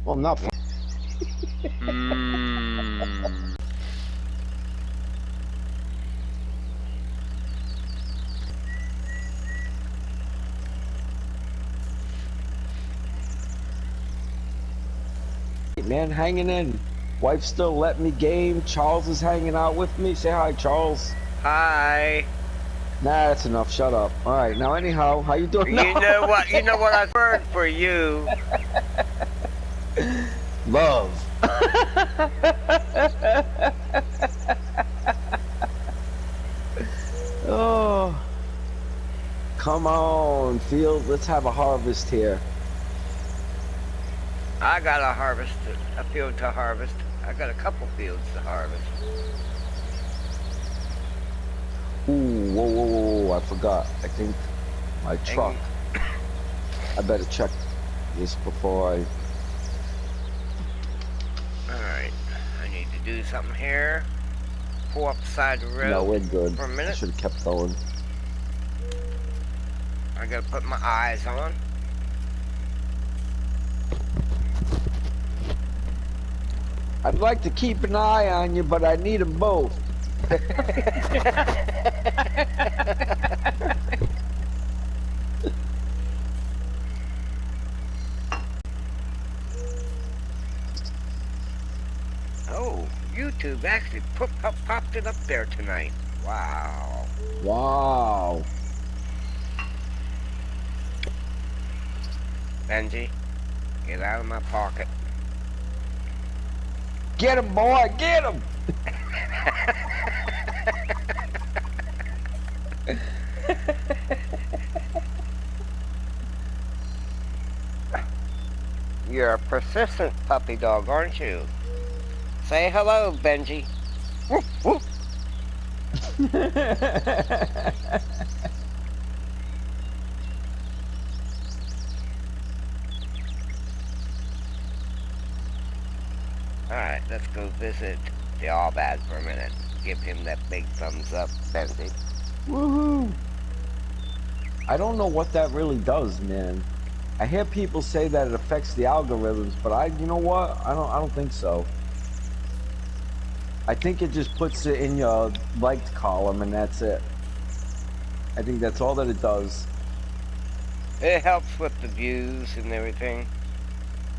Well, not. Man, hanging in. Wife still let me game. Charles is hanging out with me. Say hi, Charles. Hi. Nah, that's enough. Shut up. All right. Now, anyhow, how you doing? You know what? You know what I've heard for you. Love. Oh, come on, field. Let's have a harvest here. I got a field to harvest. I got a couple fields to harvest. Ooh, whoa, whoa, whoa, I forgot. I think my truck. I better check this before I... Alright, I need to do something here. Pull up the side of the road. No, we're good. For a minute. I should have kept going. I gotta put my eyes on. I'd like to keep an eye on you, but I need them both. Oh, YouTube actually popped it up there tonight. Wow. Wow. Benji, get out of my pocket. Get him, boy, get him! You're a persistent puppy dog, aren't you? Say hello, Benji. Woof, woof. Alright, let's go visit the Allbad for a minute. Give him that big thumbs up, Benji. Woohoo! I don't know what that really does, man. I hear people say that it affects the algorithms, but you know what? I don't think so. I think it just puts it in your liked column and that's it. I think that's all that it does. It helps with the views and everything.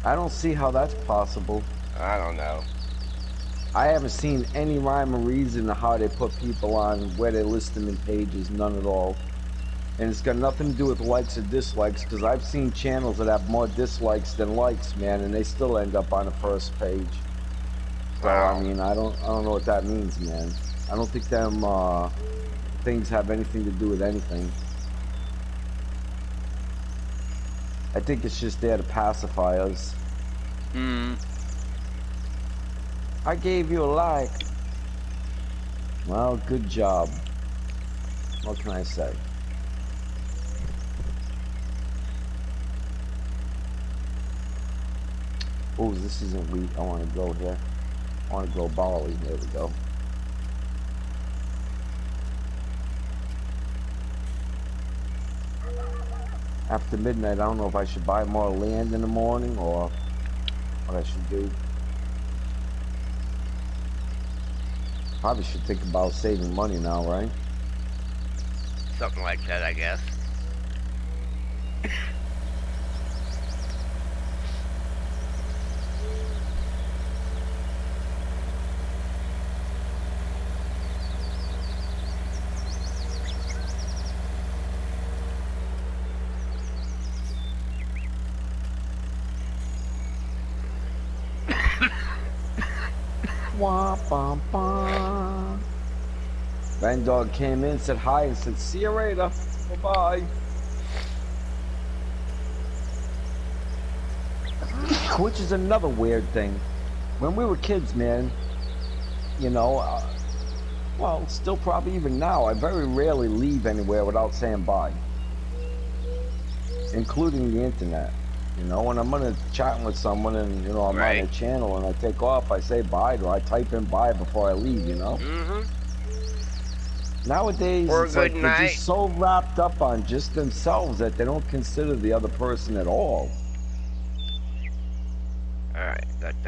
I don't see how that's possible. I don't know. I haven't seen any rhyme or reason to how they put people on, where they list them in pages, none at all. And it's got nothing to do with likes or dislikes, because I've seen channels that have more dislikes than likes, man, and they still end up on the first page. So, Wow. I mean, I don't know what that means, man. I don't think them things have anything to do with anything. I think it's just there to pacify us. I gave you a like. Well, good job. What can I say? Oh, this isn't wheat. I want to grow here. I want to grow barley. There we go. After midnight, I don't know if I should buy more land in the morning or what I should do. Probably should think about saving money now, right? Something like that, I guess. Wah, bum, bum. Bang Dog came in, said hi, and said, see you later. Bye-bye. Which is another weird thing. When we were kids, man, you know, well, still probably even now, I very rarely leave anywhere without saying bye. Including the internet. You know, when I'm chatting with someone and, you know, I'm on their channel and I take off, I say bye, or I type in bye before I leave, you know? Nowadays, it's like they're just so wrapped up on just themselves that they don't consider the other person at all. Alright.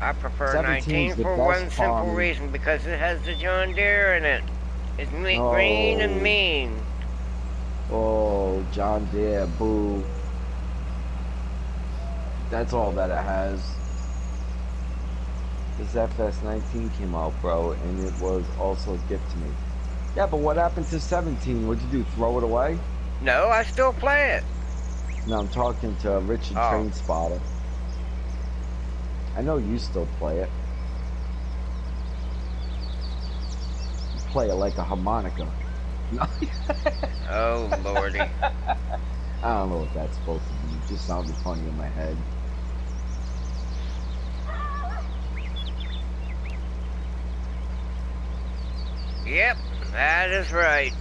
I prefer 17's 19 the for best one simple farming. reason, because it has the John Deere in it. It's green and Oh, mean. oh, John Deere, boo. That's all that it has. This FS19 came out, bro, and it was also a gift to me. Yeah, but what happened to 17? What'd you do, throw it away? No, I still play it. No, I'm talking to Richard Oh, Train Spotter. I know you still play it. You play it like a harmonica. No. oh lordy. I don't know what that's supposed to be. It just sounded funny in my head. Yep, that is right.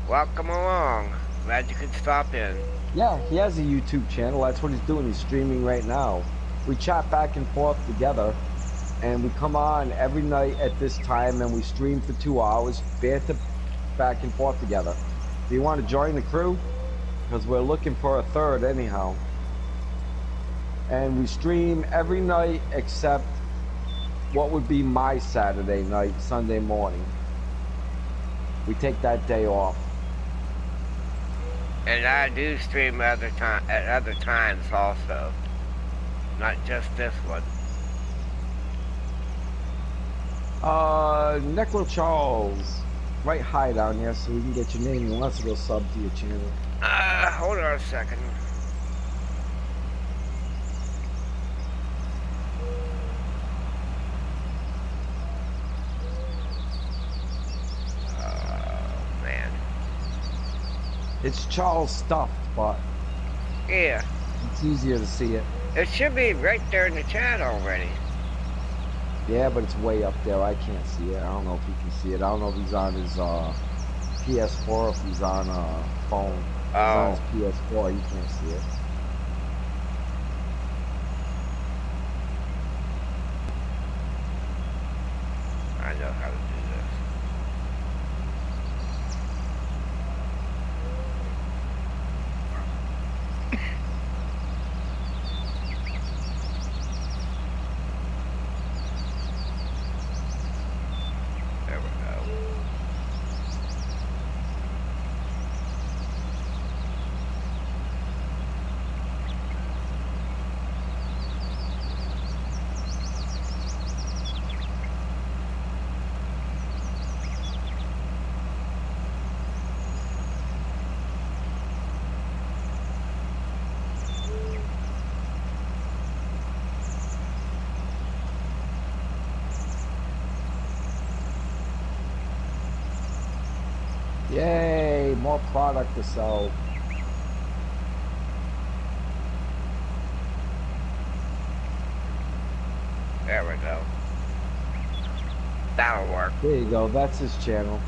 Welcome along. Glad you could stop in. Yeah, he has a YouTube channel. That's what he's doing. He's streaming right now. We chat back and forth together, and we come on every night at this time, and we stream for 2 hours, banter back and forth together. Do you want to join the crew? Because we're looking for a third anyhow. And we stream every night except what would be my Saturday night, Sunday morning. We take that day off. And I do stream at other times also. Not just this one. Necro Charles, write hi down here so we can get your name. He wants to go sub to your channel. Hold on a second. Oh, man. It's Charles stuffed, but Yeah. it's easier to see it. It should be right there in the chat already. Yeah, but it's way up there. I can't see it. I don't know if he can see it. I don't know if he's on his PS4 or if he's on a phone. If he's on his PS4, you can't see it. I know how to do this. There we go. Yay, more product to sell. There we go. That'll work. There you go. That's his channel.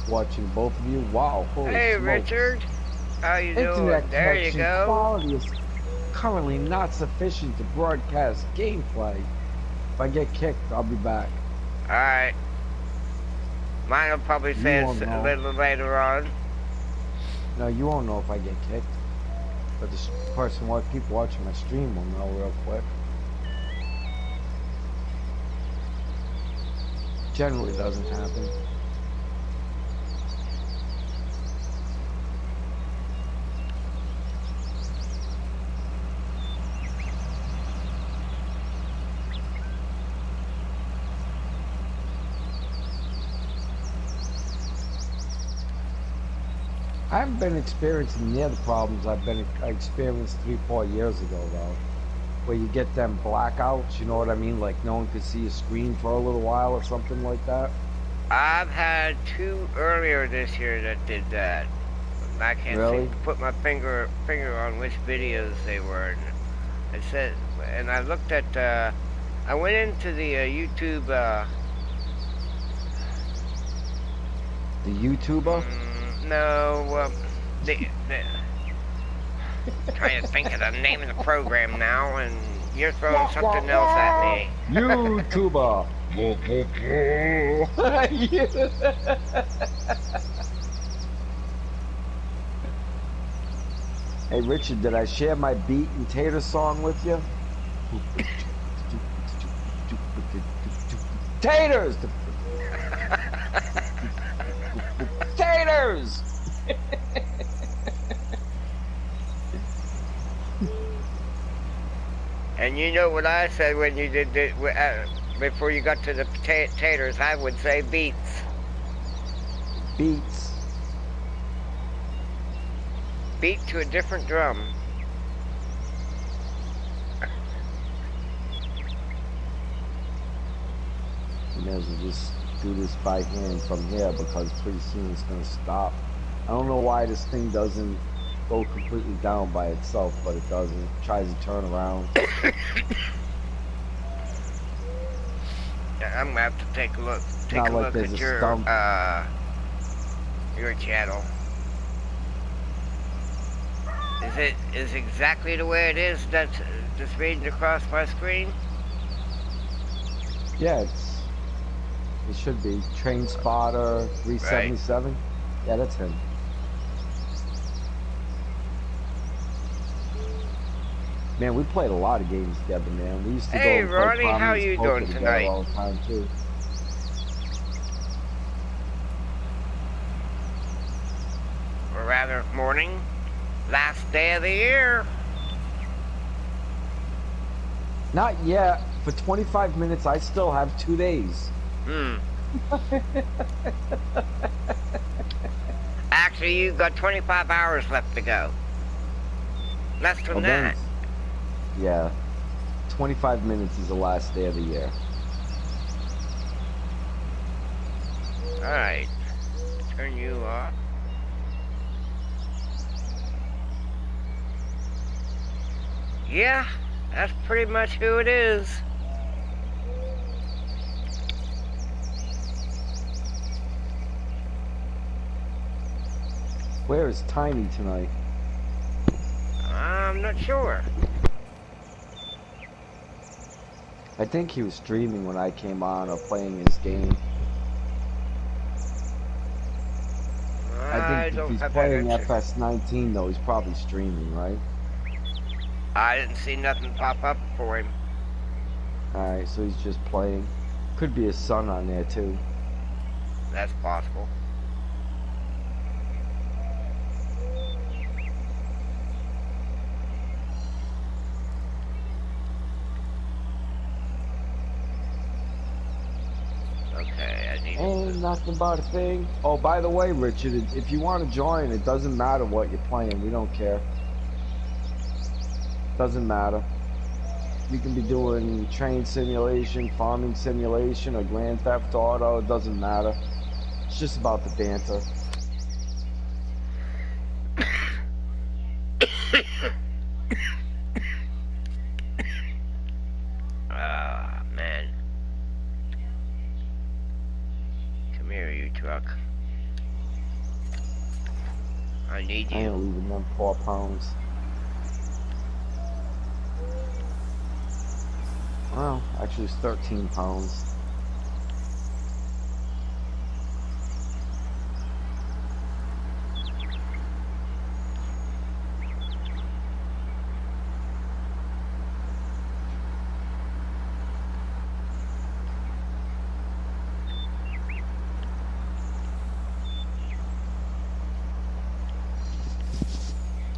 Watching both of you. Wow, holy Hey, smokes. Richard. How you doing? Internet There you connection go. quality is currently not sufficient to broadcast gameplay. If I get kicked, I'll be back. Alright. Mine will probably You say won't it a know. little later on. No, you won't know if I get kicked. But this person, people watching my stream will know real quick. Generally doesn't happen. I haven't been experiencing near the problems I experienced 3-4 years ago though, where you get them blackouts. You know what I mean? Like no one could see your screen for a little while or something like that. I've had 2 earlier this year that did that. I can't Really? put my finger on which videos they were. It said and I looked at. I went into the YouTube. The YouTuber? No, the trying to think of the name of the program now, and you're throwing something else at me. YouTuber. Hey Richard, did I share my beat and tater song with you? Taters! Taters! And you know what I said when you did it, before you got to the taters, I would say beats. Beats. Beat to a different drum. You may as well just do this by hand from here because pretty soon it's going to stop. I don't know why this thing doesn't go completely down by itself, but it doesn't. It tries to turn around. I'm gonna have to take a look. Take Not a like look there's at a your channel. Is exactly the way it is that's just reading across my screen? Yeah, it should be Train Spotter 377. Right. Yeah, that's him. Man, we played a lot of games together, man. We used to go and play Ronnie, how you doing tonight? All the time too. Or rather, morning, last day of the year. Not yet. For 25 minutes, I still have 2 days. Actually, you've got 25 hours left to go. Less than that. Yeah. 25 minutes is the last day of the year. Alright. Turn you off. Yeah, that's pretty much who it is. Where is Tiny tonight? I'm not sure. I think he was streaming when I came on or playing his game. I think if he's playing FS19 though, he's probably streaming, right? I didn't see nothing pop up for him. Alright, so he's just playing. Could be his son on there too. That's possible. Ain't nothing but a thing. Oh, by the way, Richard, if you want to join, it doesn't matter what you're playing. We don't care. Doesn't matter. You can be doing train simulation, farming simulation, or Grand Theft Auto. It doesn't matter. It's just about the banter. Man. Come here, you truck. I need you. I ain't leaving them 4 pounds. Well, actually it's 13 pounds.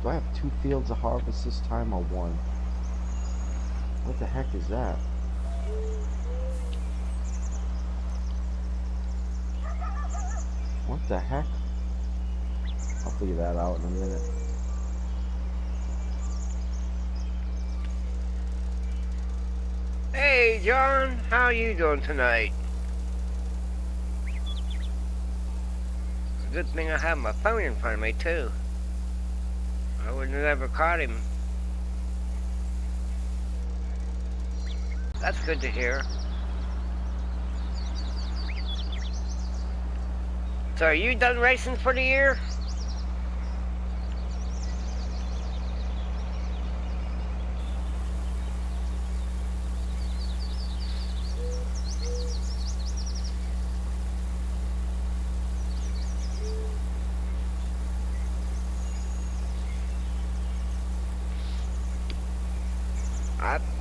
Do I have 2 fields of harvest this time or 1? What the heck is that? What the heck? I'll figure that out in a minute. Hey, John, how you doing tonight? Good thing I have my phone in front of me, too. I wouldn't have ever caught him. That's good to hear. So are you done racing for the year?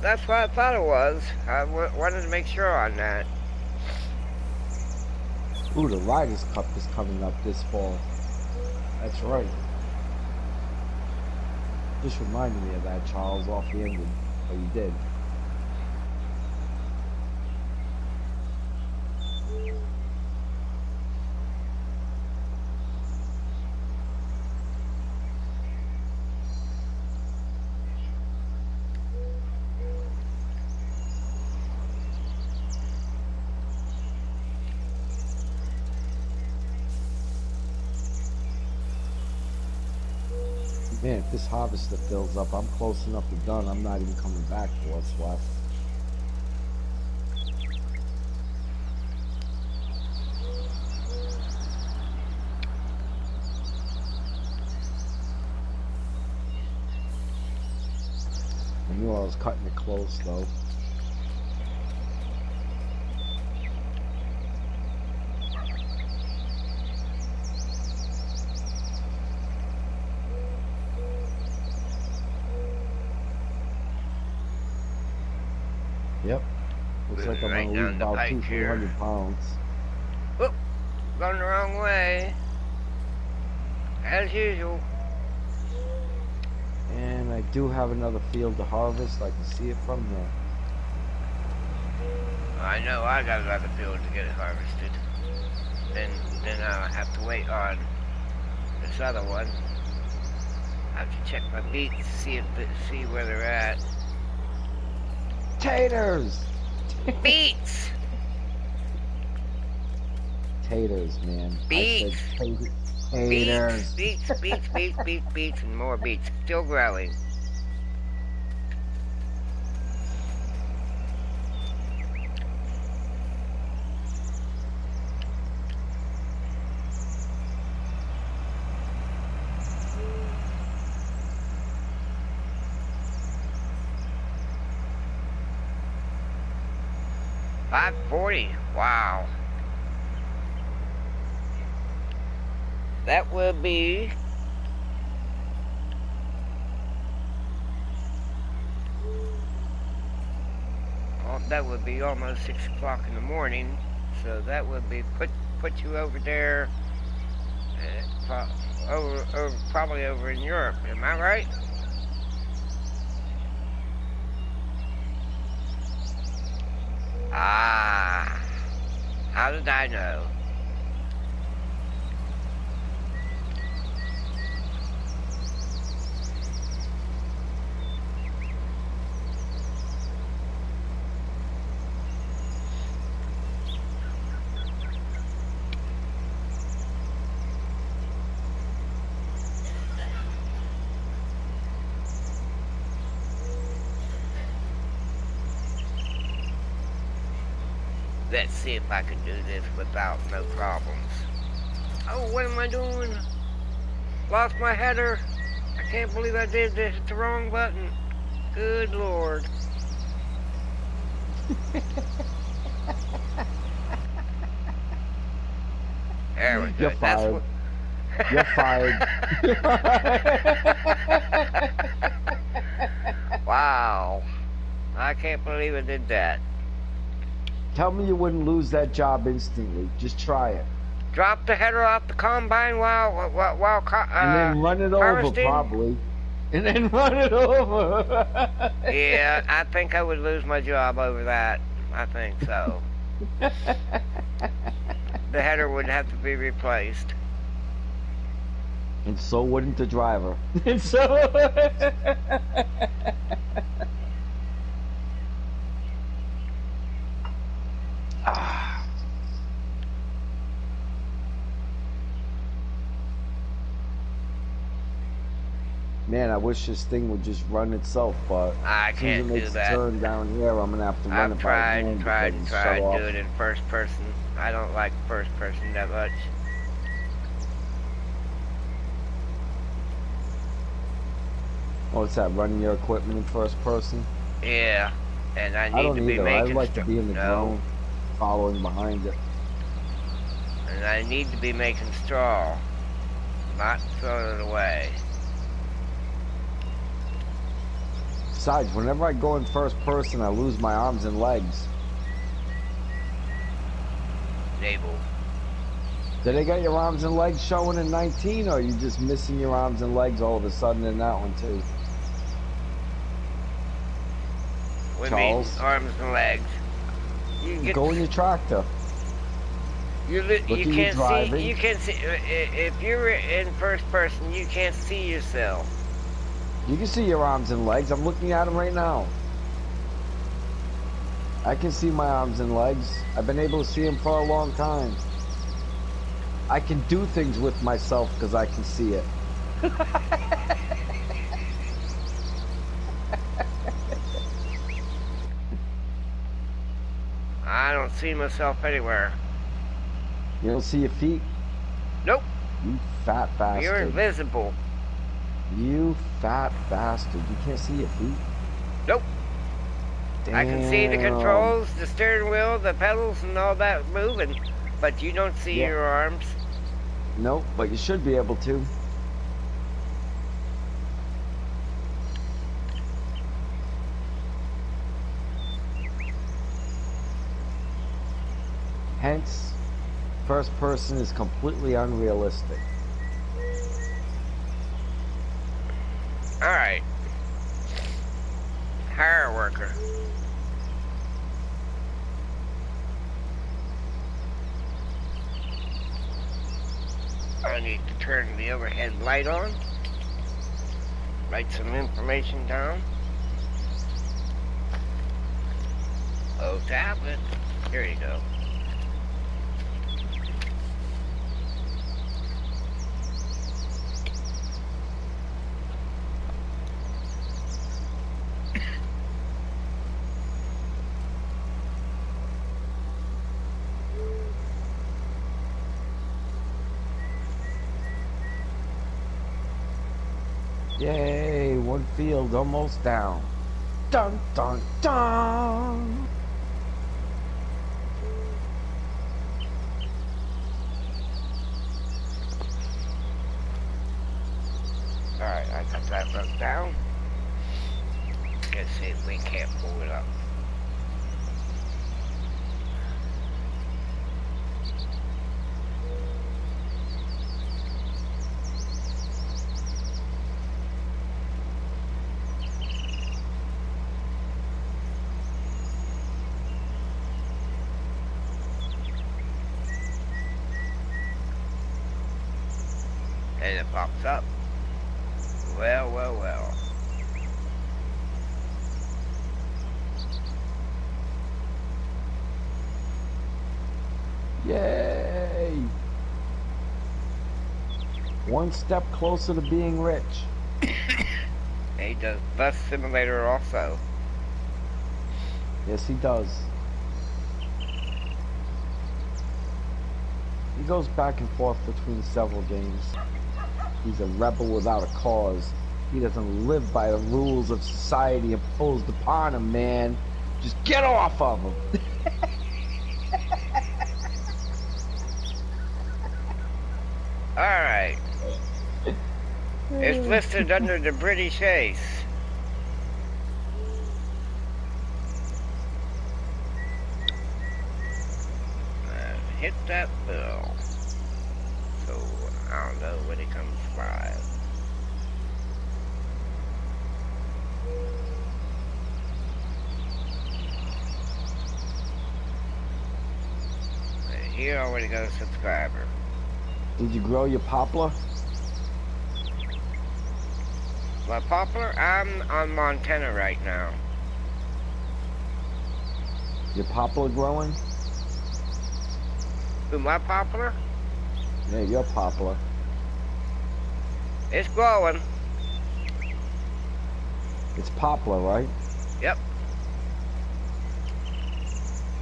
That's what I thought it was. I wanted to make sure on that. Ooh, the Riders Cup is coming up this fall. That's right. Just reminded me of that, Charles, off the ending. Oh, you did. Man, if this harvester fills up, I'm close enough to done. I'm not even coming back for what's left. I knew I was cutting it close, though. Yep. Looks like I'm Right gonna lose down the about pike 200-300 pounds. Whoop, going the wrong way. As usual. And I do have another field to harvest. I can see it from there. I know I got another field to get it harvested. Then I'll have to wait on this other one. I have to check my beets to see where they're at. Taters! Beets! Taters, man. Beets! I said taters. Beets, and more beets. Still growing. $5.40. Wow. That will be almost 6 o'clock in the morning. So that would be put you over there, probably over in Europe. Am I right? Ah, how did I know? Let's see if I can do this without no problems. Oh, what am I doing? Lost my header. I can't believe I did this. Hit the wrong button. Good Lord. There we go. You're fired. You're fired. Wow. I can't believe I did that. Tell me you wouldn't lose that job instantly. Just try it. Drop the header off the combine while and then run it over, probably. And then run it over. Yeah, I think I would lose my job over that. I think so. The header would have to be replaced. And so wouldn't the driver. And so... Man, I wish this thing would just run itself, but I as soon as it can't do makes a that. turn down here, I'm gonna have to run I've it by tried and hand tried because and it's shut tried off. doing it in first person. I don't like first person that much. What's that? Running your equipment in first person? Yeah, and I I need don't to be either. I making like to be in the no, drone, following behind it. and I need to be making straw, not throwing it away. Besides, whenever I go in first person, I lose my arms and legs. Naval. Did they got your arms and legs showing in 19, or are you just missing your arms and legs all of a sudden in that one too? We mean Charles, arms and legs. You get go in your tractor. Look you at you can't see driving. if you're in first person you can't see yourself. You can see your arms and legs. I'm looking at them right now. I can see my arms and legs. I've been able to see them for a long time. I can do things with myself because I can see it. I don't see myself anywhere. You don't see your feet? Nope. You fat bastard. You're invisible. You fat bastard. You can't see your feet? Nope. Damn. I can see the controls, the steering wheel, the pedals, and all that moving, but you don't see your arms. Nope, but you should be able to. Hence, first person is completely unrealistic. Alright. Hire worker. I need to turn the overhead light on. Write some information down. Oh, tablet. Here you go. Yay, one field almost down. Dun dun dun! Alright, I got that broke down. Let's see if we can't pull it up. And it pops up. Well, well, well. Yay! One step closer to being rich. And he does bus simulator also. Yes, he does. He goes back and forth between several games. He's a rebel without a cause. He doesn't live by the rules of society imposed upon him, man. Just get off of him. Alright. It's listed under the British Ace. Hit that bill. So, I don't know when it comes live. And here already got a subscriber. Did you grow your poplar? My poplar? I'm on Montana right now. Your poplar growing? Who, my poplar? Yeah, your poplar. It's growing. It's Poplar, right? Yep.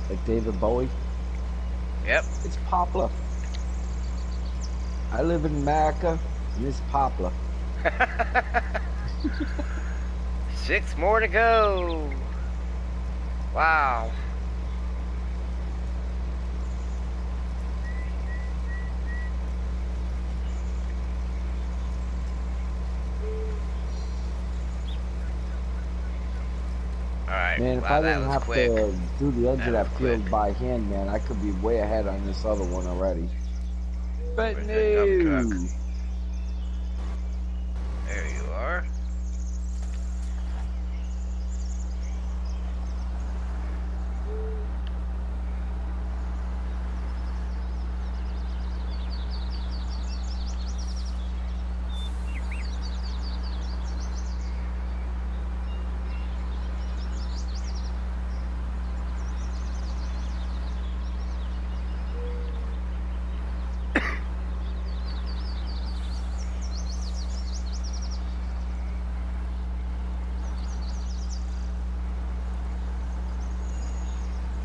Like David Bowie. Yep. It's Poplar. I live in America, and it's Poplar. 6 more to go. Wow. Alright. Man, if Wow, I that didn't was have quick. to do the edge of That was that quick. field by hand, man, I could be way ahead on this other one already. But Where's that dump truck? no. There you are.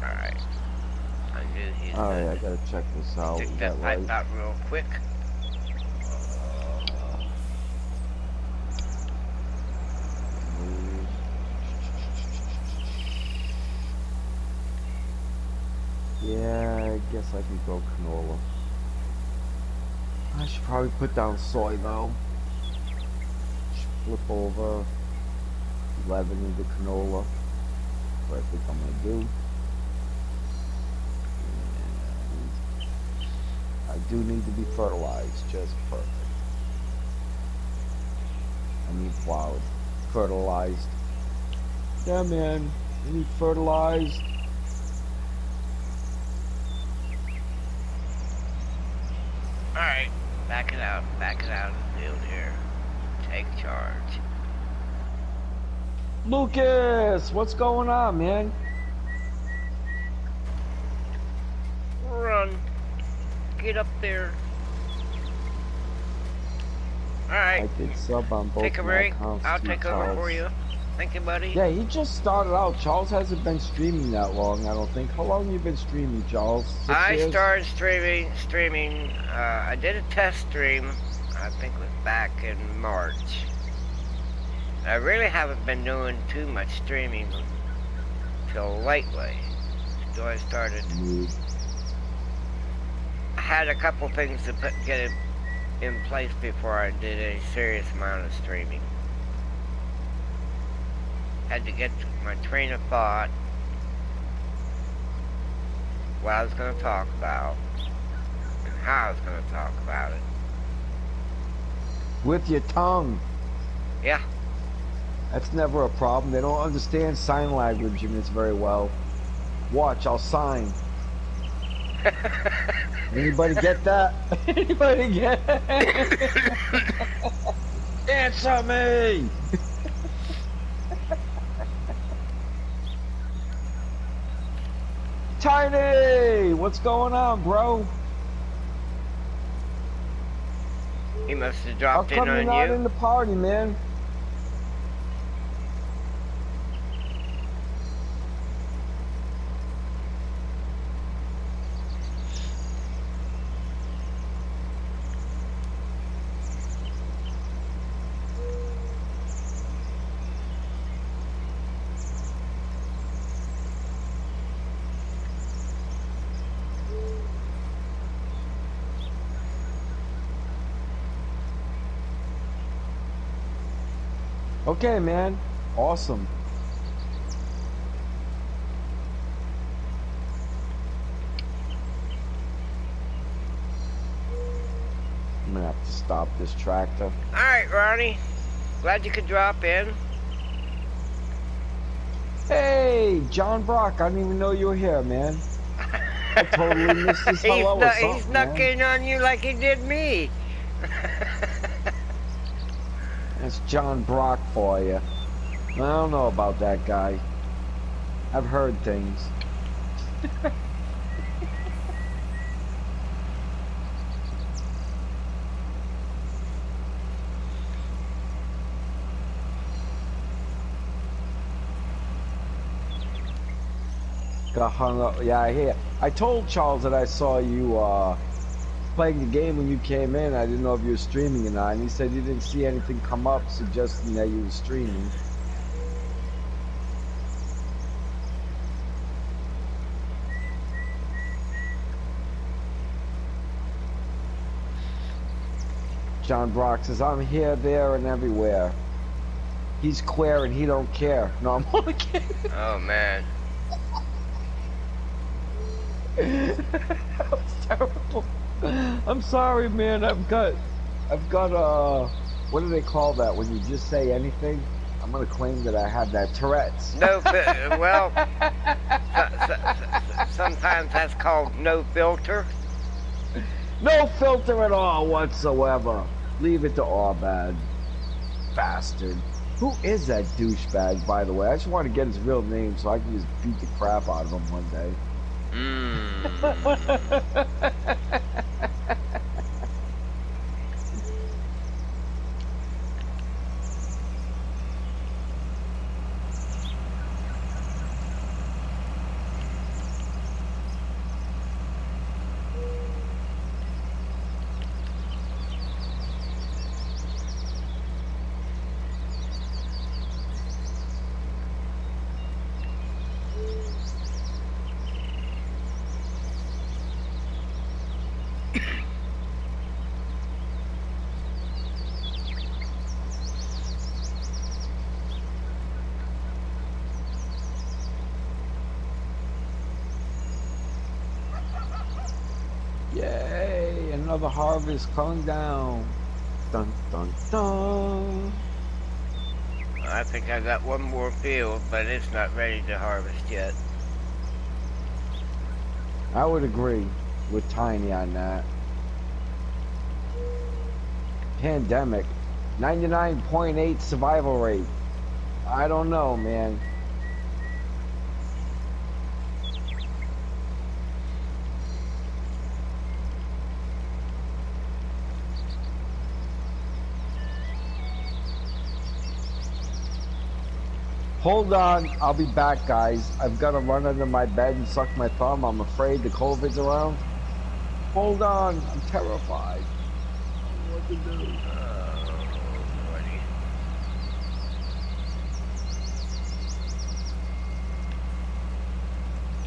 Alright. I knew he's Alright, I gonna gotta check this out. stick Is that that pipe right? out real quick. Yeah, I guess I can grow canola. I should probably put down soy though. Should flip over 11 into canola. That's what I think I'm gonna do. And I do need to be fertilized, just perfect. I need plowed, fertilized. Yeah, man, I need fertilized. Alright. Back it out of the field here. Take charge. Lucas, what's going on, man? Run. Get up there. Alright. I did sub on both Take a my break. accounts I'll to take over Charles. for you. Thank you, buddy. Yeah, he just started out. Charles hasn't been streaming that long, I don't think. How long you been streaming, Charles? 6 I years? started streaming. I did a test stream. I think it was back in March. I really haven't been doing too much streaming till lately. So I started. I had a couple things to get it in place before I did a serious amount of streaming. Had to get my train of thought, what I was going to talk about, and how I was going to talk about it. With your tongue. Yeah. That's never a problem. They don't understand sign language in this very well. Watch, I'll sign. Anybody get that? Anybody get Answer me! Tiny! What's going on, bro? He must have How dropped in come you're on not you. in the party, man? Okay, man. Awesome. I'm gonna have to stop this tractor. Alright, Ronnie. Glad you could drop in. Hey, John Brock, I didn't even know you were here, man. I totally missed his hello or something, He snuck in on you like he did me. That's John Brock for you. I don't know about that guy. I've heard things. Got hung up. Yeah, I hear. I told Charles that I saw you playing the game when you came in. I didn't know if you were streaming or not, and he said he didn't see anything come up suggesting that you were streaming. John Brock says, I'm here, there, and everywhere. He's queer and he don't care. No, I'm only kidding. Oh man. That was terrible. I'm sorry, man. I've got, what do they call that when you just say anything? I'm gonna claim that I have that Tourette's. No, well, sometimes that's called no filter. No filter at all whatsoever. Leave it to Arbad. Bastard. Who is that douchebag, by the way? I just want to get his real name so I can just beat the crap out of him one day. Yay, another harvest coming down. Dun, dun, dun. I think I got one more field, but it's not ready to harvest yet. I would agree with Tiny on that. Pandemic, 99.8 survival rate. I don't know, man. Hold on, I'll be back, guys. I've got to run under my bed and suck my thumb. I'm afraid the COVID's around. Hold on, I'm terrified. I don't know what to do. Buddy.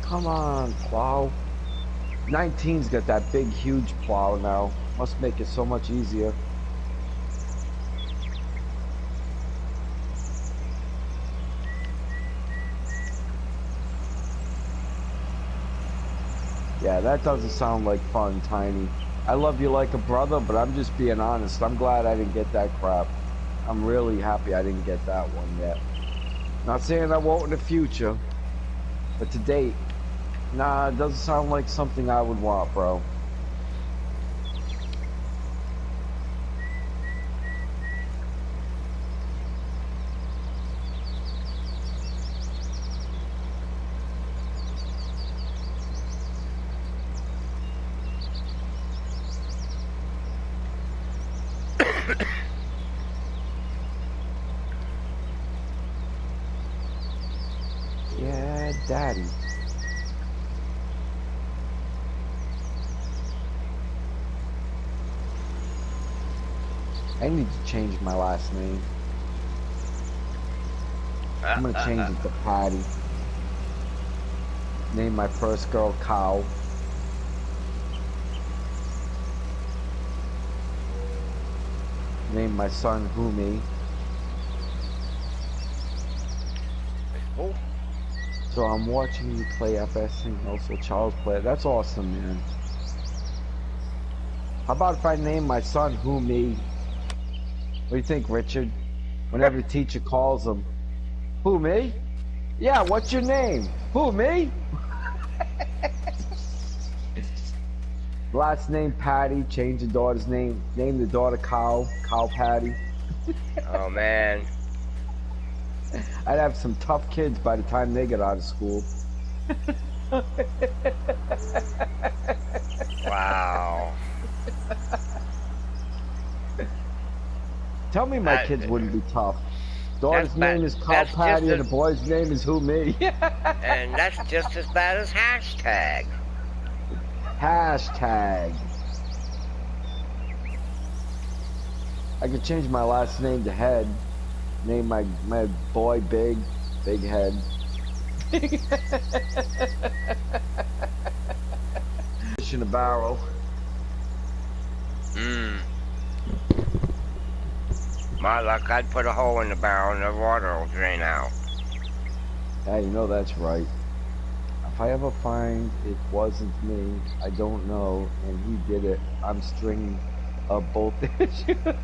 Come on, plow. 19's got that big, huge plow now. Must make it so much easier. Yeah, that doesn't sound like fun, Tiny. I love you like a brother, but I'm just being honest. I'm glad I didn't get that crap. I'm really happy I didn't get that one yet. Not saying I won't in the future, but to date, nah, it doesn't sound like something I would want, bro. Yeah, daddy. I need to change my last name. I'm gonna change it to Patty. Name my first girl Cow. Name my son Humi. Oh. So I'm watching you play FS and also Charles play. That's awesome, man. How about if I name my son Humi? What do you think, Richard? Whenever the teacher calls him, who, me? Yeah, what's your name? Who, me? Last name Patty, change the daughter's name. Name the daughter Cow Patty. Oh man. I'd have some tough kids by the time they get out of school. Wow. Tell me my kids wouldn't be tough. That's Daughter's bad. name is Carl That's just Patty, and as the boy's name is who, me? and that's just as bad as hashtag. Hashtag. I could change my last name to Head. Name my boy Big Head. Fish in a barrel. Mmm. My luck, I'd put a hole in the barrel and the water will drain out. Yeah, you know that's right. If I ever find it wasn't me, I don't know, and he did it, I'm stringing up both issues. I'm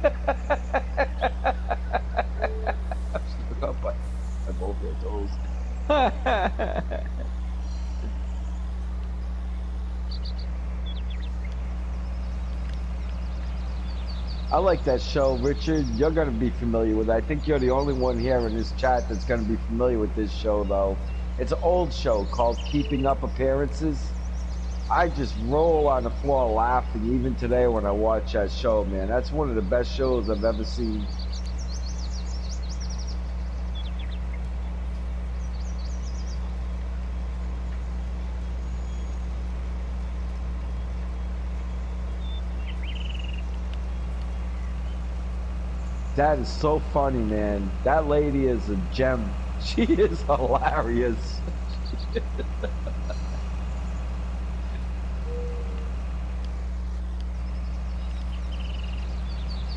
strung up by both their toes. I like that show, Richard. You're gonna be familiar with it. I think you're the only one here in this chat that's gonna be familiar with this show, though. It's an old show called Keeping Up Appearances. I just roll on the floor laughing even today when I watch that show, man. That's one of the best shows I've ever seen. That is so funny, man. That lady is a gem. She is hilarious.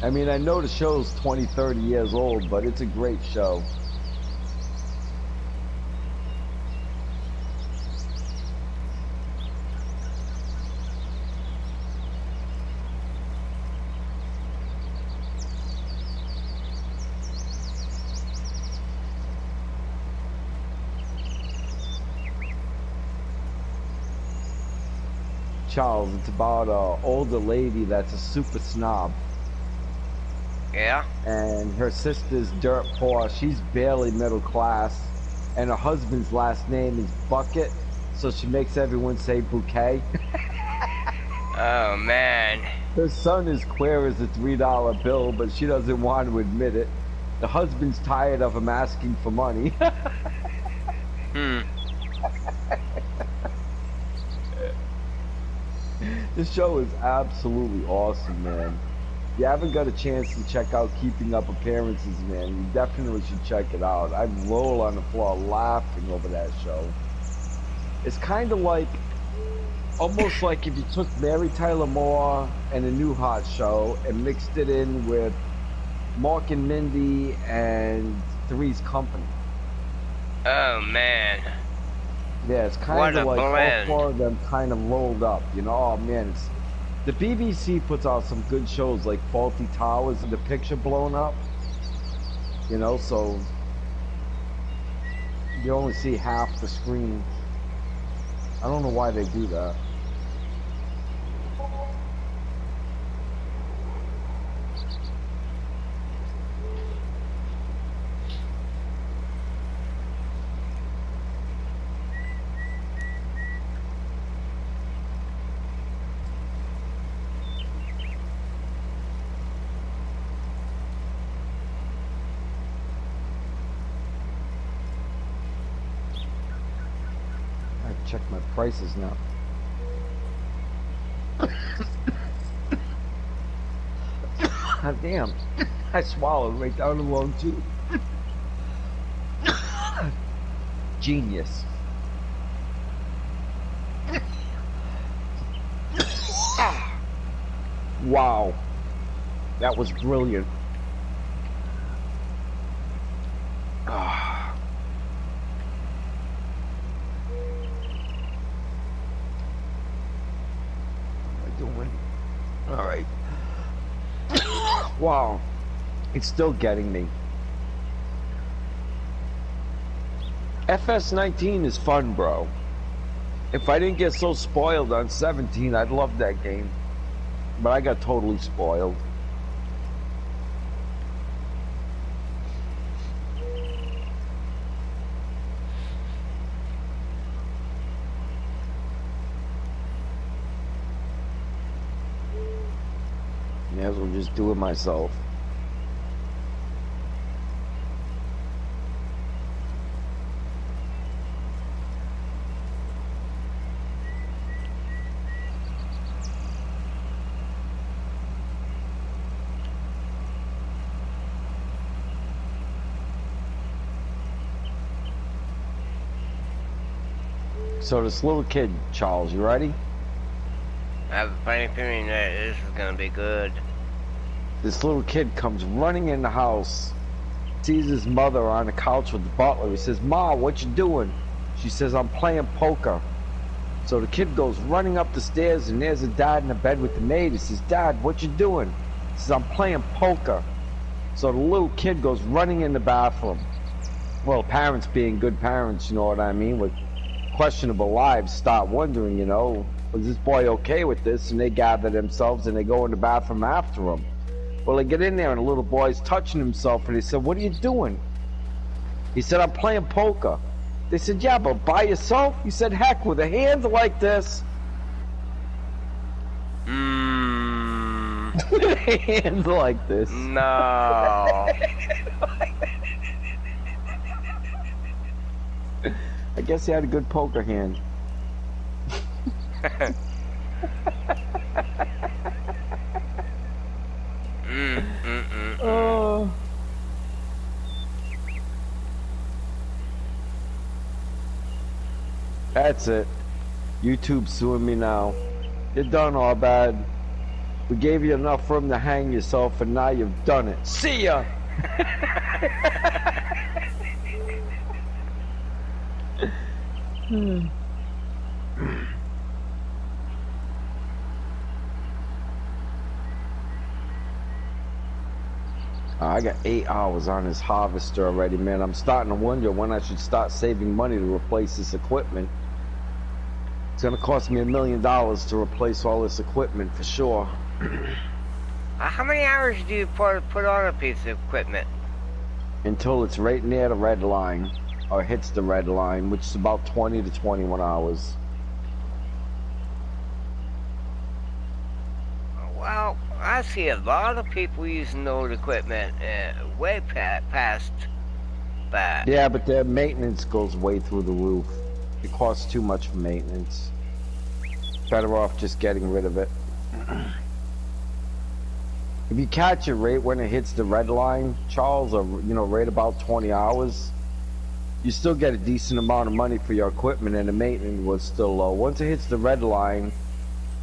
I mean, I know the show's 20, 30 years old, but it's a great show. Charles, it's about an older lady that's a super snob. Yeah? And her sister's dirt poor. She's barely middle class. And her husband's last name is Bucket, so she makes everyone say bouquet. Oh, man. Her son is queer as a $3 bill, but she doesn't want to admit it. The husband's tired of him asking for money. Hmm. This show is absolutely awesome, man. If you haven't got a chance to check out Keeping Up Appearances, man, you definitely should check it out. I roll on the floor laughing over that show. It's kind of like, almost like if you took Mary Tyler Moore and a New Hot show and mixed it in with Mark and Mindy and Three's Company. Oh, man. Yeah, it's kind of like blend. all four of them kind of rolled up, you know. Oh man, the BBC puts out some good shows like Faulty Towers and The Picture Blown Up, you know, so you only see half the screen. I don't know why they do that. Check my prices now. God damn. I swallowed right down the wrong tooth. Genius. Wow. That was brilliant. Alright. Wow. It's still getting me. FS19 is fun, bro. If I didn't get so spoiled on 17, I'd love that game. But I got totally spoiled. May as well just do it myself. So this little kid, Charles, you ready? I have a funny feeling that this is gonna be good. This little kid comes running in the house, sees his mother on the couch with the butler. He says, "Ma, what you doing?" She says, "I'm playing poker." So the kid goes running up the stairs, and there's a dad in the bed with the maid. He says, "Dad, what you doing?" He says, "I'm playing poker." So the little kid goes running in the bathroom. Well, parents being good parents, you know what I mean, with questionable lives, start wondering, was this boy okay with this? And they gather themselves and they go in the bathroom after him. Well, they get in there and the little boy's touching himself, and he said, "What are you doing?" He said, "I'm playing poker." They said, "Yeah, but by yourself?" He said, "Heck, with a hand like this." Hands like this. No. I guess he had a good poker hand. Oh. That's it. YouTube's suing me now. You're done, all bad. We gave you enough room to hang yourself, and now you've done it. See ya! I got 8 hours on this harvester already, man. I'm starting to wonder when I should start saving money to replace this equipment. It's gonna cost me $1 million to replace all this equipment for sure. How many hours do you put on a piece of equipment? Until it's right near the red line, or hits the red line, which is about 20 to 21 hours. Well, I see a lot of people using old equipment way past that. Yeah, but their maintenance goes way through the roof. It costs too much for maintenance. Better off just getting rid of it. If you catch it right when it hits the red line, Charles, or right about 20 hours, you still get a decent amount of money for your equipment, and the maintenance was still low. Once it hits the red line,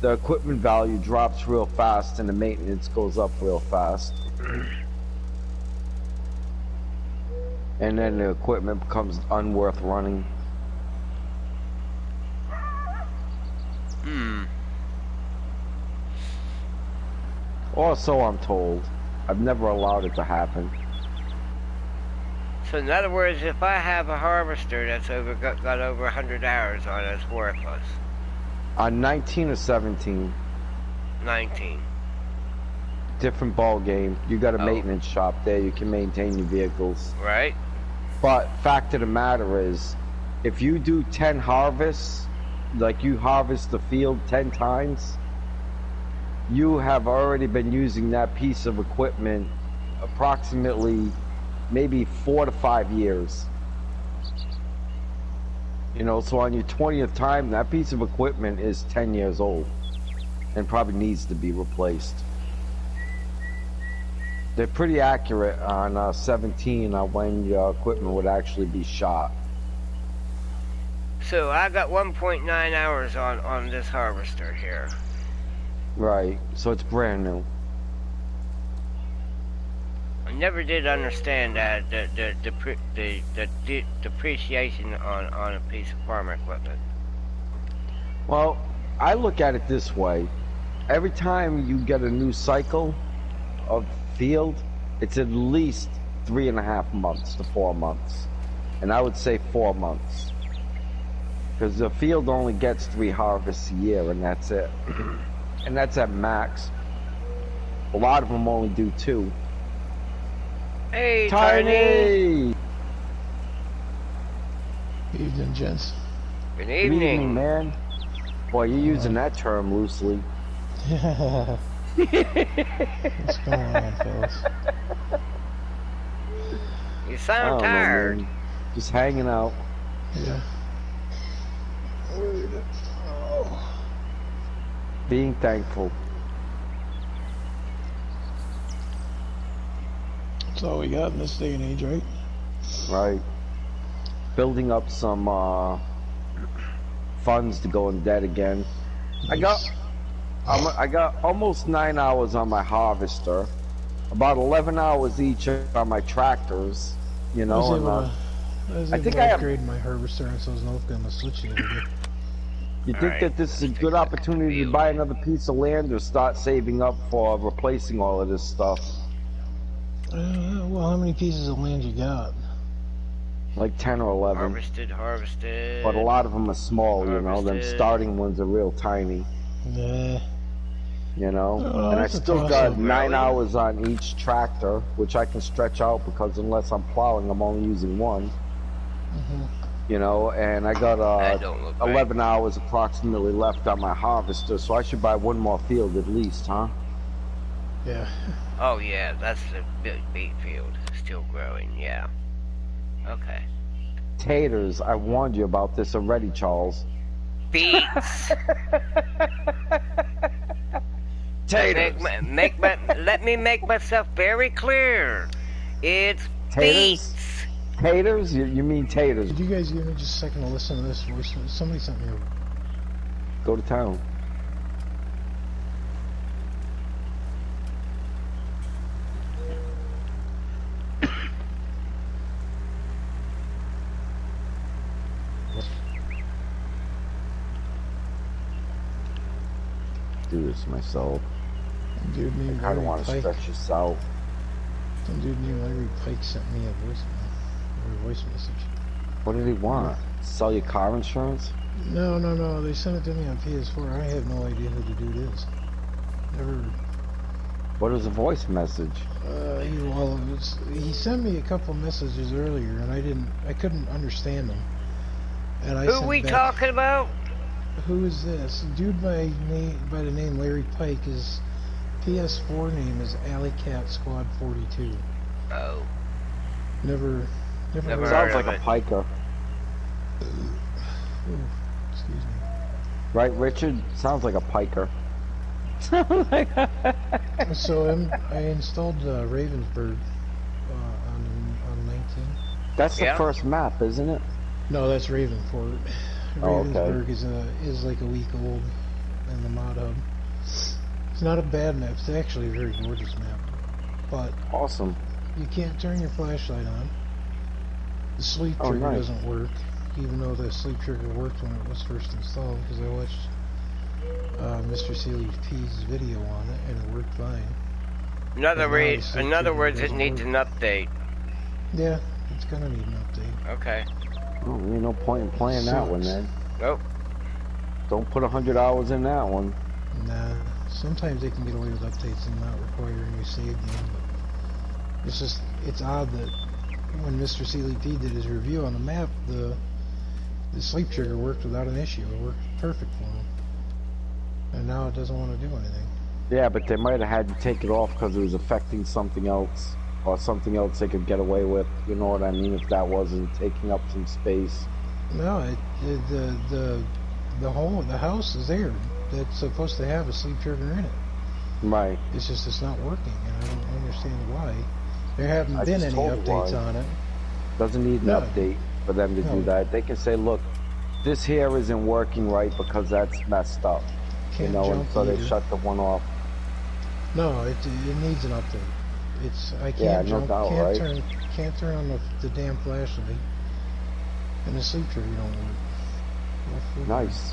the equipment value drops real fast and the maintenance goes up real fast. And then the equipment becomes unworth running. Or so I'm told. I've never allowed it to happen. So in other words, if I have a harvester that's got over 100 hours on it, it's worthless. On 19 or 17? 19. Different ball game. You got a maintenance shop there. You can maintain your vehicles. Right. But fact of the matter is, if you do 10 harvests, like you harvest the field 10 times, you have already been using that piece of equipment approximately maybe 4 to 5 years. So on your 20th time, that piece of equipment is 10 years old and probably needs to be replaced. They're pretty accurate on 17 on when your equipment would actually be shot. So I got 1.9 hours on this harvester here. Right, so it's brand new. I never did understand that the depreciation on a piece of farm equipment. Well, I look at it this way. Every time you get a new cycle of field, it's at least 3.5 months to 4 months. And I would say 4 months. Because the field only gets 3 harvests a year, and that's it. And that's at max. A lot of them only do 2. Hey, Tiny! Good evening, gents. Good Good evening, man. Boy, you're using that term loosely. Yeah. What's going on, fellas? You sound tired. Man. Just hanging out. Yeah. Being thankful. That's all we got in this day and age, right? Right. Building up some funds to go in debt again. I got Nice. I got almost 9 hours on my harvester, about 11 hours each on my tractors. You I was know, able and to, I was I able think to I have. upgrade my harvester, and so I was not going to switch the other day. You think Alright, that this is a let's take good a look at the opportunity to field. buy another piece of land or start saving up for replacing all of this stuff? Well, how many pieces of land you got? Like 10 or 11. Harvested. But a lot of them are small, you know. Them Harvested. starting ones are real tiny, Nah. you know. Oh, And I that's a still toss got up. 9 Growing. hours on each tractor, which I can stretch out because unless I'm plowing, I'm only using one. You know, and I got That don't look right. 11 hours approximately left on my harvester, so I should buy one more field at least, huh? Yeah. Oh yeah, that's the big beet field. Still growing, yeah. Okay. Taters, I warned you about this already, Charles. Beets! Taters! Let me make myself very clear. It's Taters? beets! Taters? You mean taters. Could you guys give me just a second to listen to this voice? Somebody sent me a... Go to town. Do this myself. Some dude named I kind of Larry want to Pike. stretch this out. Some dude named Larry Pike sent me a voice message. What did he want? Sell your car insurance? No. They sent it to me on PS4. I have no idea who the dude is. Never. What is a voice message? He sent me a couple messages earlier, and I couldn't understand them. And I Who sent we back, talking about? Who is this? Dude by the name Larry Pike. His PS4 name is Alleycat Squad 42. Oh. Never Never heard heard Sounds of like a it. piker. Ooh, excuse me. Right, Richard? Sounds like a piker. So I installed Ravensburg on 19. That's the Yeah. first map, isn't it? No, that's Ravenfort. Oh, okay. Ravensburg is like a week old in the mod hub. It's not a bad map. It's actually a very gorgeous map. But Awesome. you can't turn your flashlight on. The sleep Oh, trigger nice. doesn't work, even though the sleep trigger worked when it was first installed, because I watched Mr. Sealy P's video on it, and it worked fine. In other trigger words, it doesn't needs work. an update. Yeah, it's gonna need an update. Okay. Oh, ain't no point in playing that one, then. Nope. Don't put 100 hours in that one. Nah, sometimes they can get away with updates and not requiring you save them, but it's odd that when Mr. Sealy P did his review on the map, the sleep trigger worked without an issue. It worked perfect for him. And now it doesn't want to do anything. Yeah, but they might have had to take it off because it was affecting something else. Or something else they could get away with. You know what I mean? If that wasn't taking up some space. No, the house is there. That's supposed to have a sleep trigger in it. Right. It's not working, and I don't understand why. There haven't I been just any told you updates why. on it. Doesn't need an No. update for them to No. do that. They can say, look, this here isn't working right because that's messed up. Can't you know, and jump so they either. shut the one off. No, it needs an update. I can't Yeah, no jump, doubt, right? can't turn on the damn flashlight, and the sleep trigger don't work. Nice.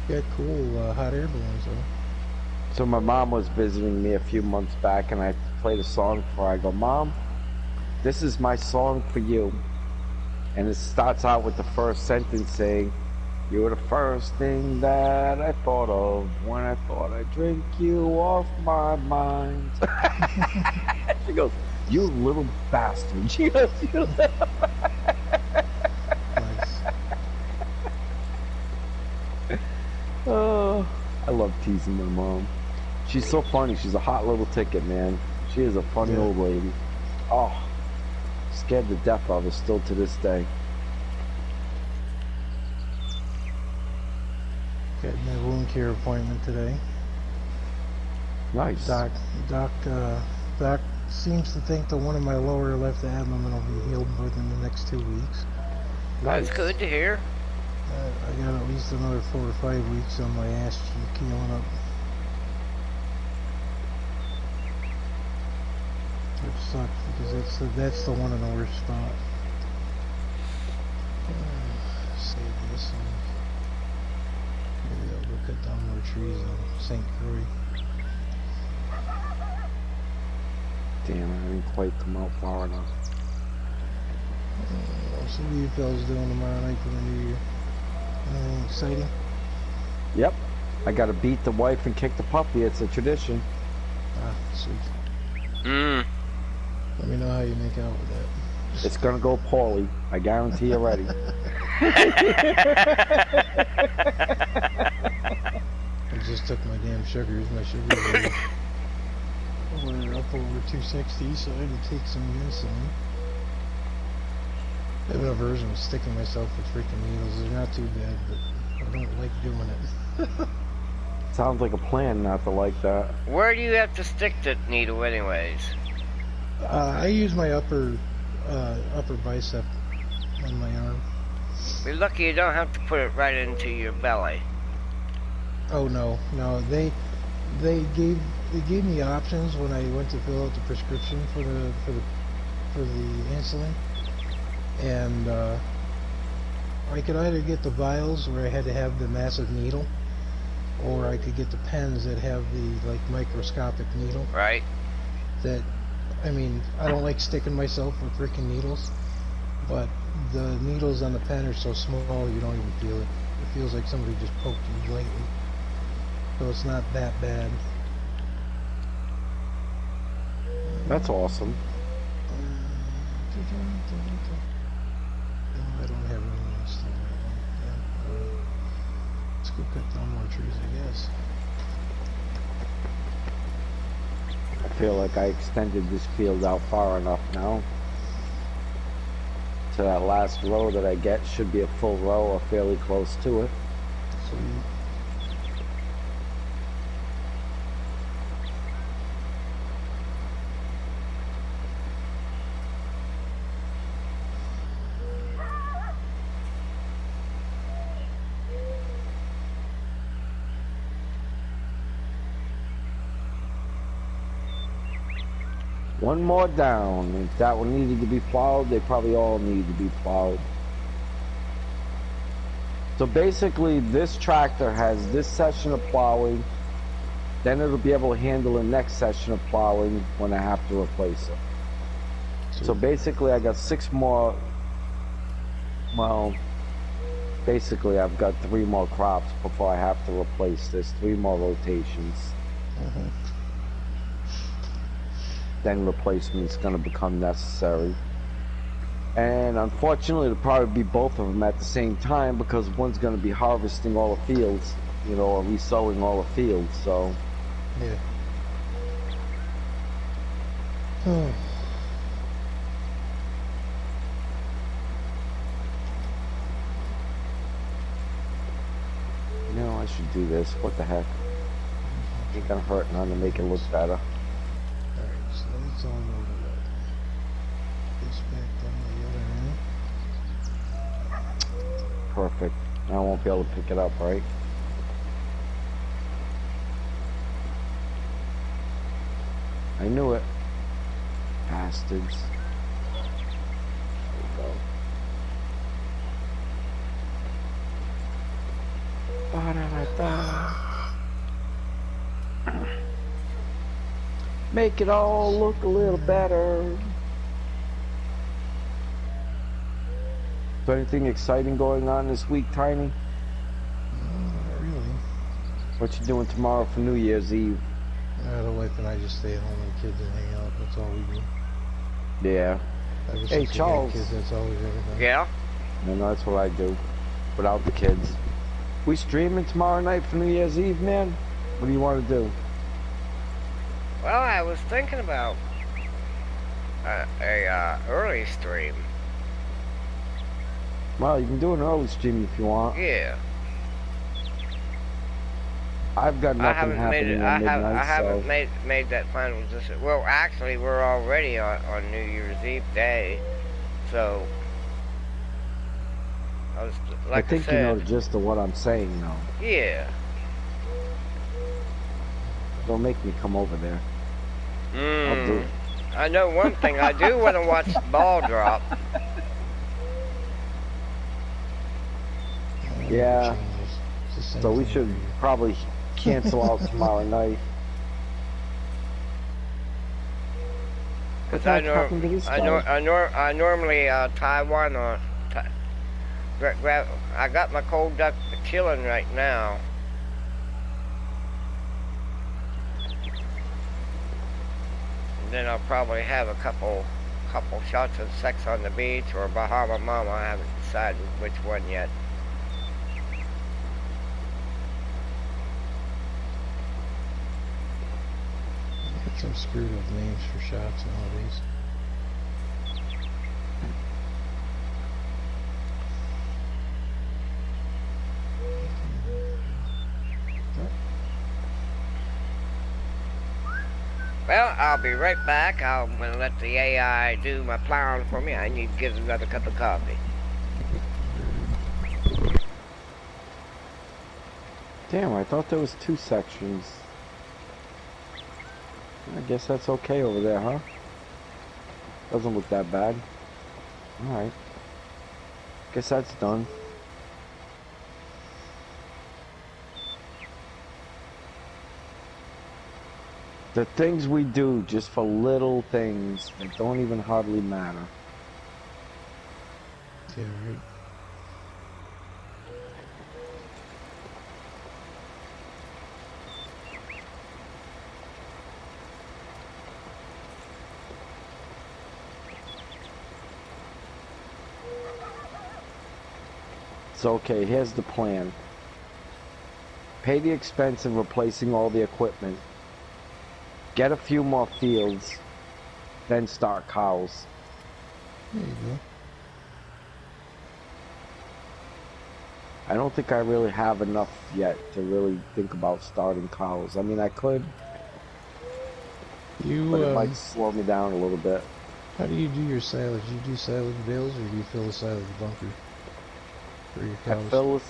Whatever. Got cool hot air balloons though. So my mom was visiting me a few months back, and I played a song for her. I go, Mom, this is my song for you. And it starts out with the first sentence saying, you were the first thing that I thought of when I thought I'd drink you off my mind. She goes, you little bastard. She goes, you little... Nice. Oh, I love teasing my mom. She's so funny. She's a hot little ticket, man. She is a funny Yeah. old lady. Oh, scared to death of her still to this day. Got my wound care appointment today. Nice. Doc seems to think that one of my lower left abdomen will be healed within the next 2 weeks. That's Nice. good to hear. I got at least another 4 or 5 weeks on my ass cheek healing up. Which sucks because that's the one in the worst spot. Save this and maybe I'll go cut down more trees on St. Croix. Damn, I didn't quite come out far enough. So what are you fellas doing tomorrow night for the new year? Anything exciting? Yep. I gotta beat the wife and kick the puppy. It's a tradition. Ah, sweet. Let me know how you make out with that. It's gonna go poorly. I guarantee you already. I just took my damn sugars. My sugars were up over 260, so I had to take some insulin. I have an aversion to sticking myself with freaking needles. They're not too bad, but I don't like doing it. Sounds like a plan not to like that. Where do you have to stick the needle anyways? I use my upper bicep on my arm. You're lucky you don't have to put it right into your belly. Oh no, they gave me options when I went to fill out the prescription for the insulin, and I could either get the vials where I had to have the massive needle, or I could get the pens that have the like microscopic needle. Right. That, I mean, I don't like sticking myself with freaking needles, but the needles on the pen are so small you don't even feel it. It feels like somebody just poked you lightly. So it's not that bad. That's awesome. No, I don't have anything else to do. Yeah, let's go cut down more trees, I guess. I feel like I extended this field out far enough now. So that last row that I get should be a full row or fairly close to it. So One more down. If that one needed to be plowed, they probably all need to be plowed. So basically, this tractor has this session of plowing, then it'll be able to handle the next session of plowing when I have to replace it. So basically, I got 6 more, well, basically I've got 3 more crops before I have to replace this, 3 more rotations. Then replacement's going to become necessary. And unfortunately, it'll probably be both of them at the same time because one's going to be harvesting all the fields, you know, or resowing all the fields, so. yeah. Oh. No, I should do this. What the heck? Ain't gonna hurt none to make it look better. Alright, so let's all go to this back down the other end. Perfect. I won't be able to pick it up, right? I knew it. Bastards. There we go. Ba-da-da-da. Make it all look a little better. So anything exciting going on this week, Tiny? No, not really. What you doing tomorrow for New Year's Eve? The wife and I just stay at home with the kids and hang out. That's all we do. Yeah. Ever Hey, since we had Charles. kids, that's all we've ever done. Yeah? No, that's what I do. Without the kids. We streaming tomorrow night for New Year's Eve, man? What do you want to do? Well, I was thinking about a early stream. Well, you can do an early stream if you want. Yeah. I've got I nothing haven't made it. happening at midnight, I so haven't made that final decision. Well, actually, we're already on New Year's Eve day, so I was I like I think you know said, the gist of what I'm saying now. yeah. Don't make me come over there. I'll do Mm. it. I know one thing. I do want to watch the ball drop. It never Yeah, changes. It's the so same we thing should every probably cancel out tomorrow night. What Cause the heck happened to this guy? I normally Taiwan or I got my cold duck chilling right now. And then I'll probably have a couple shots of Sex on the Beach or Bahama Mama. I haven't decided which one yet. Got some screwed up names for shots nowadays. Well, I'll be right back. I'm going to let the AI do my plowing for me. I need to get another cup of coffee. Damn, I thought there was 2 sections. I guess that's okay over there, huh? Doesn't look that bad. Alright. Guess that's done. The things we do just for little things that don't even hardly matter. Yeah, right. So okay, here's the plan. Pay the expense of replacing all the equipment. Get a few more fields, then start cows. There you go. I don't think I really have enough yet to really think about starting cows. I mean, I could, but it might slow me down a little bit. How do you do your silage? Do you do silage bales, or do you fill the silage bunker for your cows?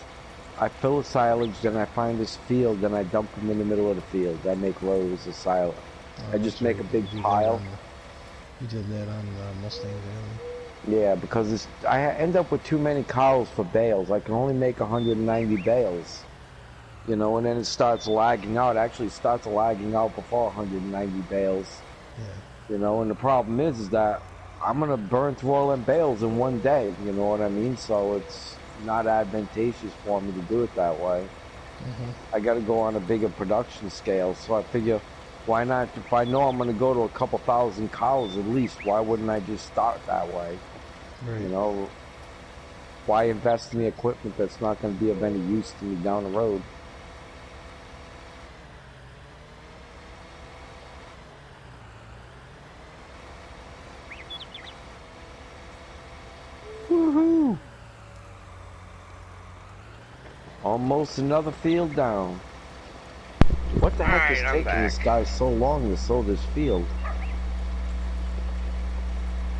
I fill the silage, then I find this field, then I dump them in the middle of the field. I make rows of silage. I just make a big pile. You did that on Mustang Valley. Yeah, because I end up with too many cows for bales. I can only make 190 bales. You know, and then it starts lagging out. It actually starts lagging out before 190 bales. Yeah. You know, and the problem is that I'm going to burn through all them bales in one day. You know what I mean? So it's not advantageous for me to do it that way. I got to go on a bigger production scale. So I figure, why not? If I know I'm going to go to a couple thousand cows at least, why wouldn't I just start that way? Right. You know, why invest in the equipment that's not going to be of any use to me down the road? Woohoo! Almost another field down. What the heck is taking this guy so long to sow this field?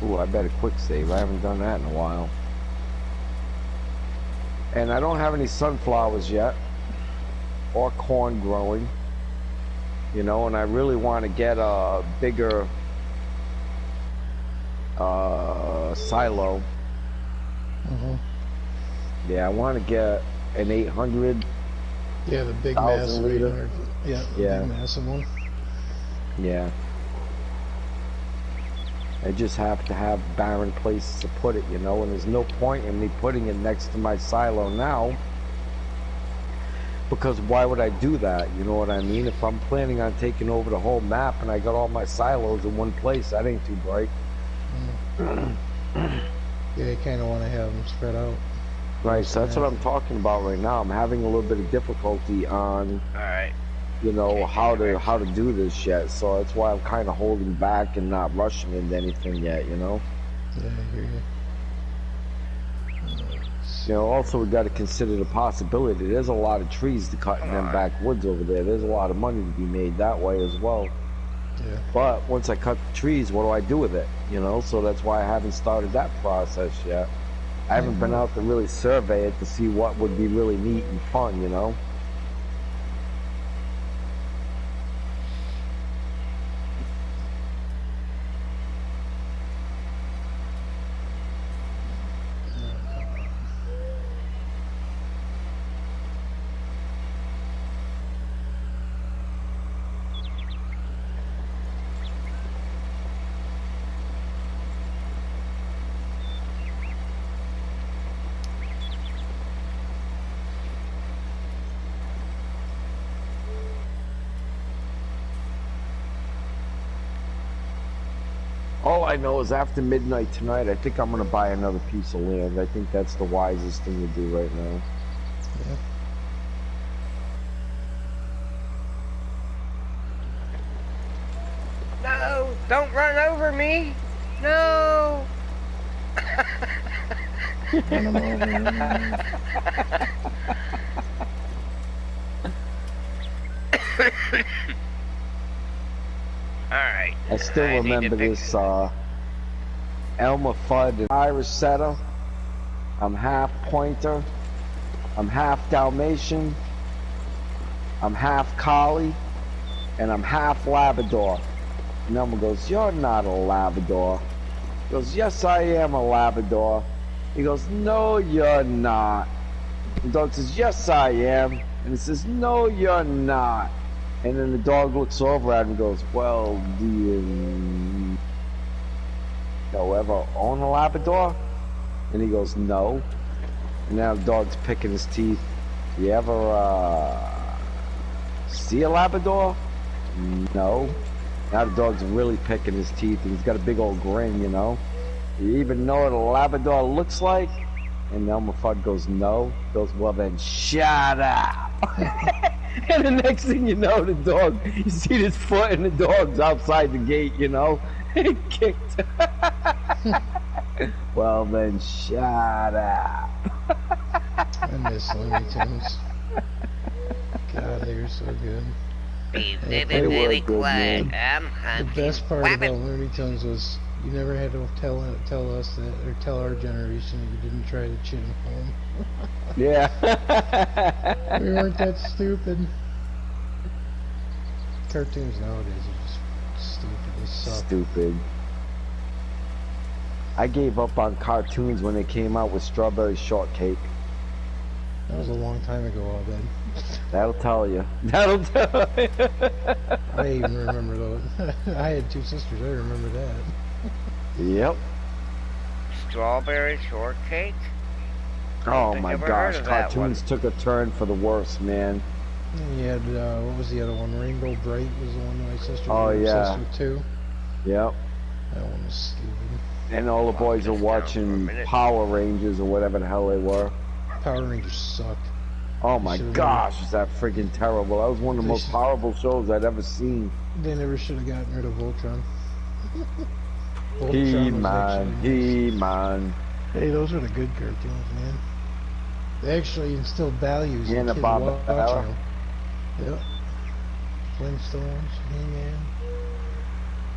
Ooh, I better quick save. I haven't done that in a while. And I don't have any sunflowers yet. Or corn growing. You know, and I really want to get a bigger silo. Yeah, I want to get an 800. Yeah, the big massive liter. Yeah, big massive one. Yeah. I just have to have barren places to put it, you know, and there's no point in me putting it next to my silo now. Because why would I do that? You know what I mean? If I'm planning on taking over the whole map and I got all my silos in one place, that ain't too bright. Yeah, you kind of want to have them spread out. Right, so that's what I'm talking about right now. I'm having a little bit of difficulty on, you know, how to do this yet. So that's why I'm kind of holding back and not rushing into anything yet, you know? Yeah, I hear you. Let's You know, also we got to consider the possibility. There's a lot of trees to cut in Come them on. backwoods over there. There's a lot of money to be made that way as well. Yeah. But once I cut the trees, what do I do with it? You know, so that's why I haven't started that process yet. I haven't been out to really survey it to see what would be really neat and fun, you know? All I know is after midnight tonight, I think I'm going to buy another piece of land. I think that's the wisest thing to do right now. Yeah. No, don't run over me. No. Run 'em over. Alright. I still I need to remember fix this it. Elmer Fudd and Irish setter. I'm half pointer. I'm half Dalmatian. I'm half collie. And I'm half Labrador. And Elmer goes, "You're not a Labrador." He goes, "Yes, I am a Labrador." He goes, "No, you're not." The dog says, "Yes, I am." And he says, "No, you're not." And then the dog looks over at him and goes, "Well, do you ever own a Labrador?" And he goes, "No." And now the dog's picking his teeth. "You ever see a Labrador?" "No." Now the dog's really picking his teeth and he's got a big old grin, you know. "You even know what a Labrador looks like?" And Elmer Fudd goes, "No." He goes, "Well then, shut up." And the next thing you know, the dog, you see his foot and the dog's outside the gate, you know. It kicked. "Well then, shut up." I miss Looney Tunes. God, they were so good. Be They very, were very good, quiet. man. I'm The hunting best part about rabbit. Looney Tunes was you never had to tell us that, or tell our generation that you didn't try to cheat them home. Yeah. We weren't that stupid. Cartoons nowadays are just stupid. They suck. Stupid. I gave up on cartoons when they came out with Strawberry Shortcake. That was a long time ago, all then. That'll tell you. That'll tell you. I even remember those. I had two sisters. I remember that. Yep. Strawberry shortcake? Oh I've my never gosh, heard of that cartoons took a turn for the worse, man. And you had, what was the other one? Rainbow Bright was the one that my sister Oh, was yeah. obsessed with too. Yep. That one was stupid. And all the boys are Just down for a watching minute. Power Rangers or whatever the hell they were. Power Rangers sucked. Oh my should've gosh, is that freaking terrible. That was one of the They most should- horrible shows I'd ever seen. They never should have gotten rid of Voltron. Voltron was He-Man, actually nice. He-Man. Hey, those are the good cartoons, man. They actually instilled values in kids Hanna-Barbera. watching them. Yep. Flintstones, He-Man,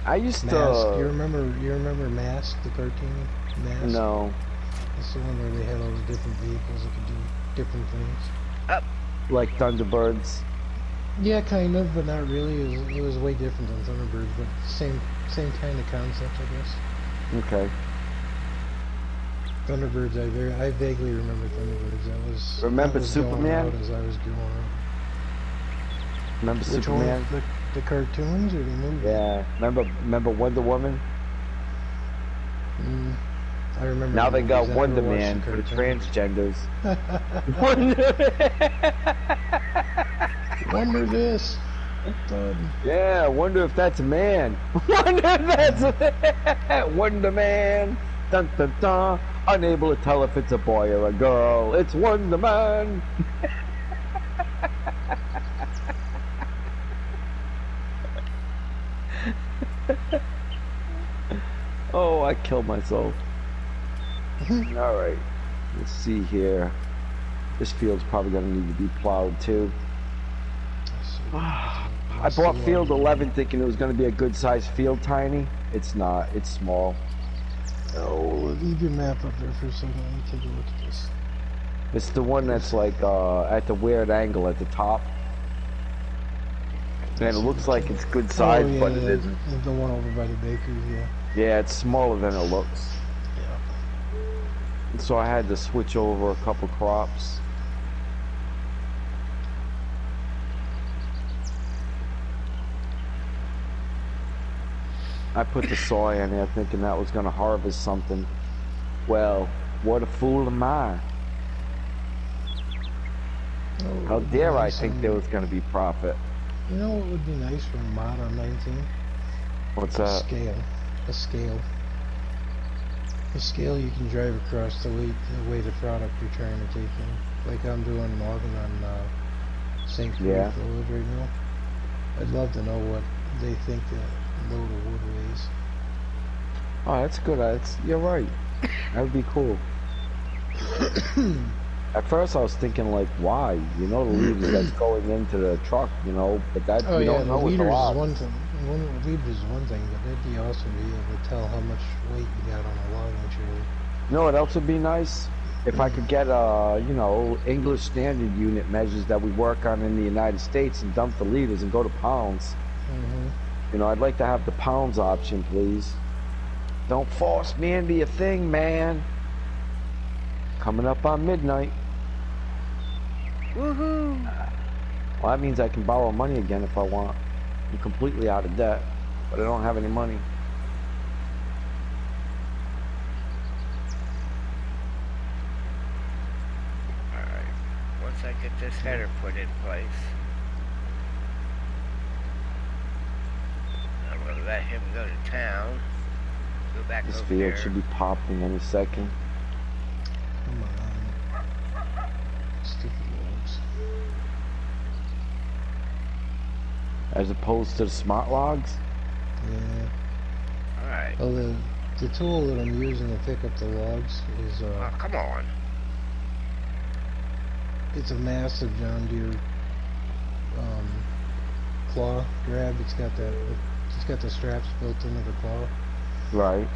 I used Mask. to... You remember Mask, the cartoon? Mask. No. It's the one where they had all the different vehicles that could do different things. Like Thunderbirds. Yeah, kind of, but not really. It was way different than Thunderbirds, but same kind of concept, I guess. Okay. Thunderbirds, I vaguely remember Thunderbirds. Remember that was going Superman? out as I was growing up. Remember Which Superman? one? The cartoons or the movies? Yeah. Remember Wonder Woman? I remember. Now the they got movies. I Wonder never watched Man for the cartoons. transgenders. Wonder this. Yeah, wonder if that's a man. Wonder if that's a Wonder Man. Dun dun dun. Unable to tell if it's a boy or a girl. It's Wonder Man. Oh, I killed myself. All right. Let's see here. This field's probably gonna need to be plowed too. I bought field 11 thinking it was gonna be a good sized field, Tiny. It's not. It's small. Oh, leave your map up there for a second. Let me take a look at this. It's the one that's like at the weird angle at the top. And it looks like it's good size, yeah, but it isn't. The one over by the bakery, yeah. Yeah, it's smaller than it looks. Yeah. And so I had to switch over a couple crops. I put the soy in there thinking that was going to harvest something. Well, what a fool am I. Oh, How dare I think there was going to be profit. You know what would be nice for a mod on 19? What's that? A scale. A scale you can drive across the weight of product you're trying to take in. Like I'm doing logging on St. Croix Village right now. I'd love to know what they think that load of wood weighs. Oh, that's good. You're right. That would be cool. At first I was thinking like, why? You know, the leaders that's going into the truck, you know, but that we don't know with the lot. One thing. Leaders is one thing, but it'd be awesome to be able to tell how much weight you got on a logging trailer. You know what else would be nice? If I could get you know, English standard unit measures that we work on in the United States and dump the liters and go to pounds. You know, I'd like to have the pounds option, please. Don't force me into your thing, man. Coming up on midnight. Woohoo! Well, that means I can borrow money again if I want. I'm completely out of debt, but I don't have any money. Alright, once I get this header put in place, I'm gonna let him go to town. Go back This over field there. should be popping any second. Come on. Stupid logs. As opposed to the smart logs? Yeah. Alright. Well, the tool that I'm using to pick up the logs is Oh, come on. it's a massive John Deere claw grab. It's got the straps built into the claw. Right.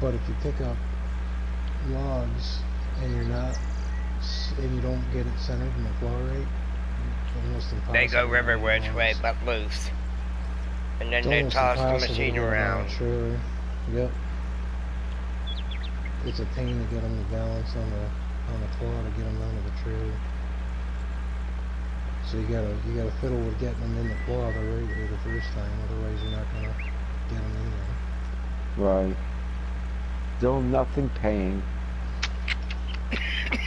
But if you pick up logs and you don't get it centered in the claw right, it's almost impossible. They go river which way but loose. And then they toss the machine around. Sure. Yep. It's a pain to get them to balance on the claw to get them onto the trailer. So you gotta fiddle with getting them in the claw the right way the first time, otherwise you're not gonna get them in there. Right. Still nothing paying.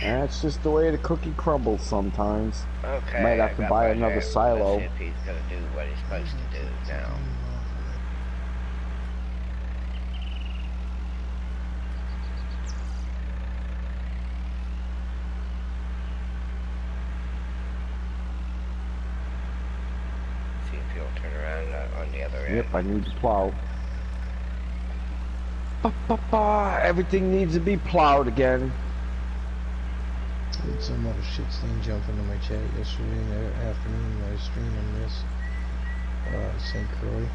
That's just the way the cookie crumbles sometimes. Okay. Might have to buy another silo. Let's see if he's gonna do what he's supposed to do now. See if he'll turn around on the other end. Yep, I need to plow. Everything needs to be plowed again. I had some other shit stain jump into my chat yesterday afternoon when I was streaming this St. Croix.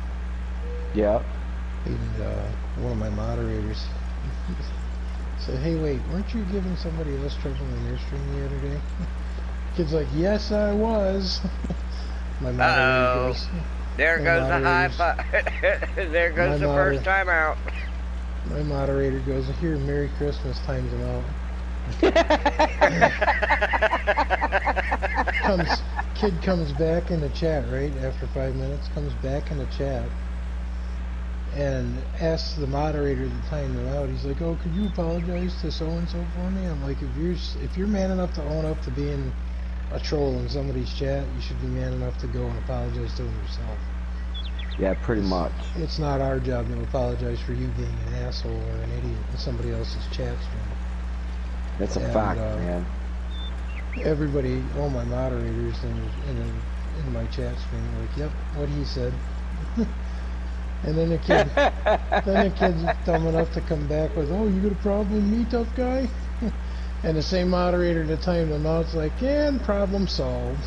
Yeah. And one of my moderators said, "Hey, wait, weren't you giving somebody else trouble in your stream the other day?" Kid's like, "Yes, I was." My moderator goes, there goes the high five. There goes the first time out. My moderator goes, "Here, Merry Christmas," times him out. Kid comes back in the chat, right, after 5 minutes, comes back in the chat and asks the moderator to time him out. He's like, "Oh, could you apologize to so-and-so for me?" I'm like, if you're man enough to own up to being a troll in somebody's chat, you should be man enough to go and apologize to him yourself. Yeah, pretty much. It's not our job to apologize for you being an asshole or an idiot in somebody else's chat stream. That's a fact, man. Everybody, all my moderators in my chat stream are like, "Yep, what he said." And then the kid's dumb enough to come back with, "Oh, you got a problem with me, tough guy?" And the same moderator that timed them out's like, and problem solved.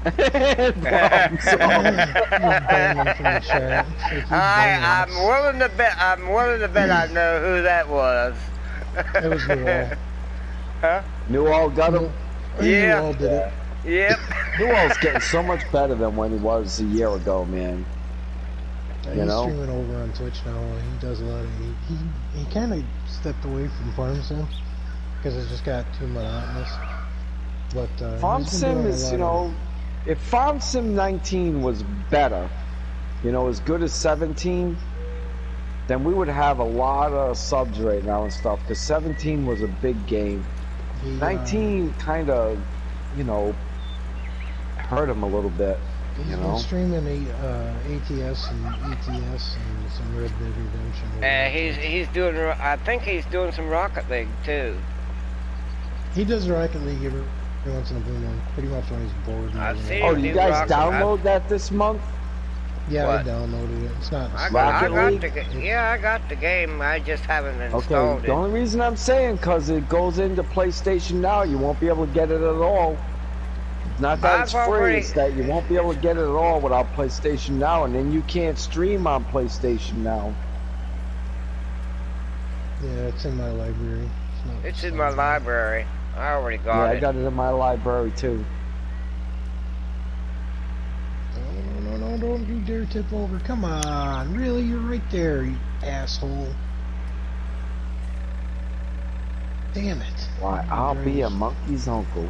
Problem solved. Just ban them from the chat. It's like, you I'm dumbass. willing to bet. I'm willing to bet I know who that was. It was Newell. Huh? Newell got him. Yeah. Newell did it. Yep. Newell's getting so much better than when he was a year ago, man. You He's know? streaming over on Twitch now. He does a lot of. He kind of stepped away from Farm Sim because it just got too monotonous. But Farm Sim is, you know, if Farm Sim 19 was better, you know, as good as 17, then we would have a lot of subs right now and stuff. Because 17 was a big game. 19 kind of, you know, hurt him a little bit. He's been streaming ATS and ETS and some Red Dead Redemption. He's doing. I think he's doing some Rocket League too. He does Rocket League every once in a blue moon, pretty much when he's bored. I've seen Oh, do you guys download that this month? Yeah, what? I downloaded it. It's not. I got I got the game. I just haven't installed it. The only reason I'm saying, because it goes into PlayStation Now, you won't be able to get it at all. Not that it's free, it's that you won't be able to get it at all without PlayStation Now, and then you can't stream on PlayStation Now. Yeah, it's in my library. It's in my library. I already got it. Yeah, I got it in my library too. No, don't you dare tip over. Come on, really? You're right there, you asshole. Damn it. Why, I'll be a monkey's uncle.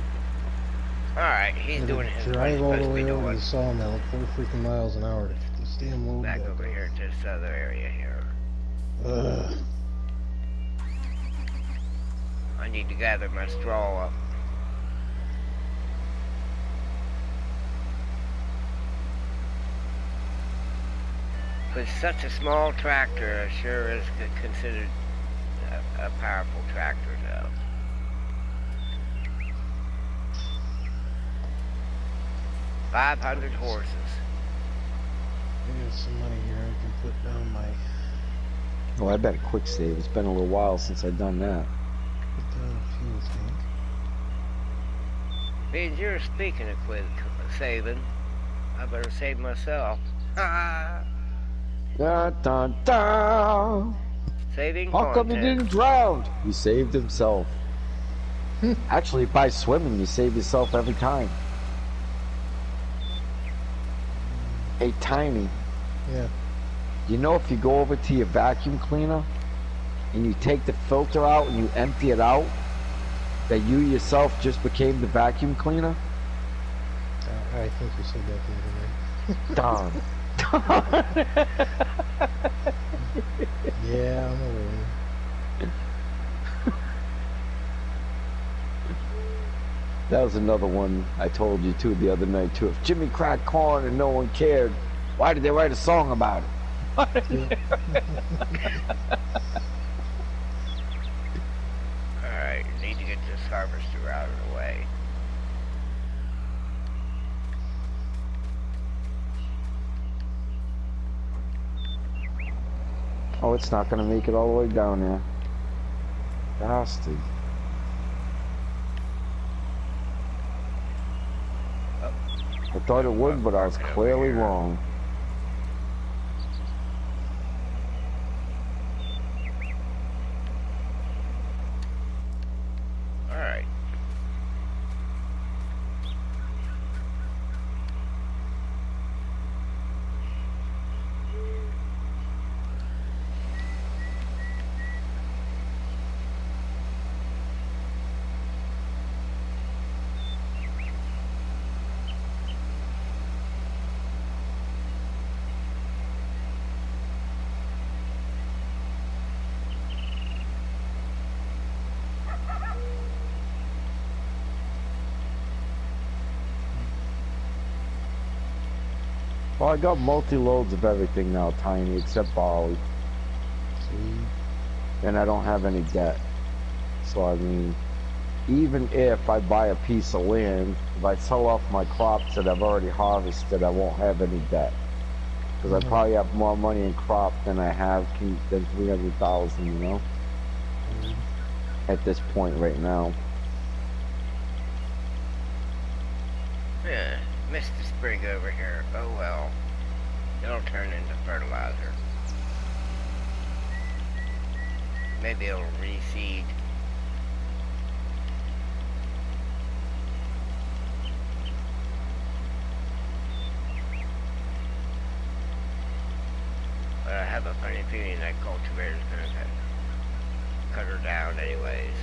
Alright, he's doing it. Drive all the way over to the sawmill, 4 freaking miles an hour to get this damn load back over here to this other area here. Ugh. I need to gather my straw up. With such a small tractor, it sure is considered a powerful tractor, though. $500 horses. I got some money here. I can put down my. Oh, I bet a quick save. It's been a little while since I've done that. Put down a fuel tank. Means you're speaking of saving. I better save myself. Da, da, da. Saving How come he didn't drown? He saved himself. Actually, by swimming, you save yourself every time. Hey, Tiny. Yeah. You know, if you go over to your vacuum cleaner and you take the filter out and you empty it out, that you yourself just became the vacuum cleaner? I think you said that the Darn. Yeah, I'm aware. That was another one I told you too the other night too. If Jimmy cracked corn and no one cared, why did they write a song about it? Alright, need to get this harvester out of the way. Oh, it's not gonna make it all the way down there. Bastard. I thought it would, but I was clearly wrong. Alright. Well, I got multi-loads of everything now, Tiny, except barley. And I don't have any debt. So, I mean, even if I buy a piece of land, if I sell off my crops that I've already harvested, I won't have any debt. Because I probably have more money in crop than I have than 300,000, you know? At this point right now. Yeah, missed the sprig over here. Oh well. It'll turn into fertilizer. Maybe it'll reseed. But I have a funny feeling that cultivator's gonna cut her down anyways.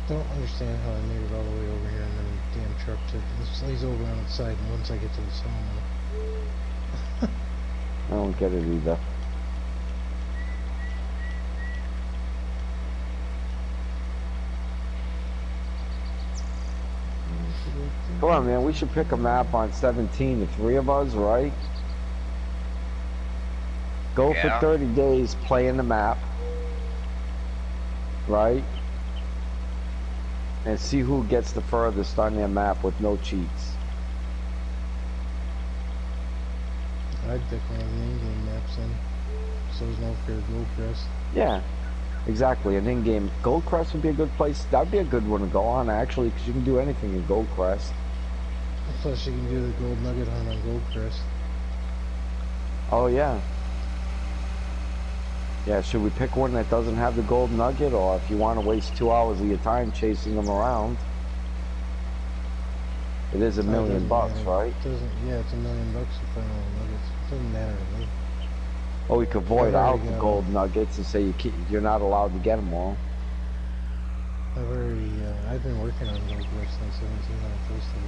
Don't understand how I made it all the way over here and then the damn truck lays over on its side once I get to the sawmill. I don't get it either. Come on, man. We should pick a map on 17. The three of us, right? Go for 30 days playing the map. Right? And see who gets the furthest on their map with no cheats. I'd pick one of the in-game maps then, so there's no fear of Goldcrest. Yeah, exactly. An in-game Goldcrest would be a good place. That'd be a good one to go on, actually, because you can do anything in Goldcrest. Plus, you can do the gold nugget hunt on Goldcrest. Oh yeah. Yeah, should we pick one that doesn't have the gold nugget, or if you want to waste 2 hours of your time chasing them around? It is $1 million, right? Yeah, it's $1 million to find all the nuggets. It doesn't matter to me. Or we could void out the gold nuggets and say you're not allowed to get them all. I've been working on Goldcrest since 17 when I posted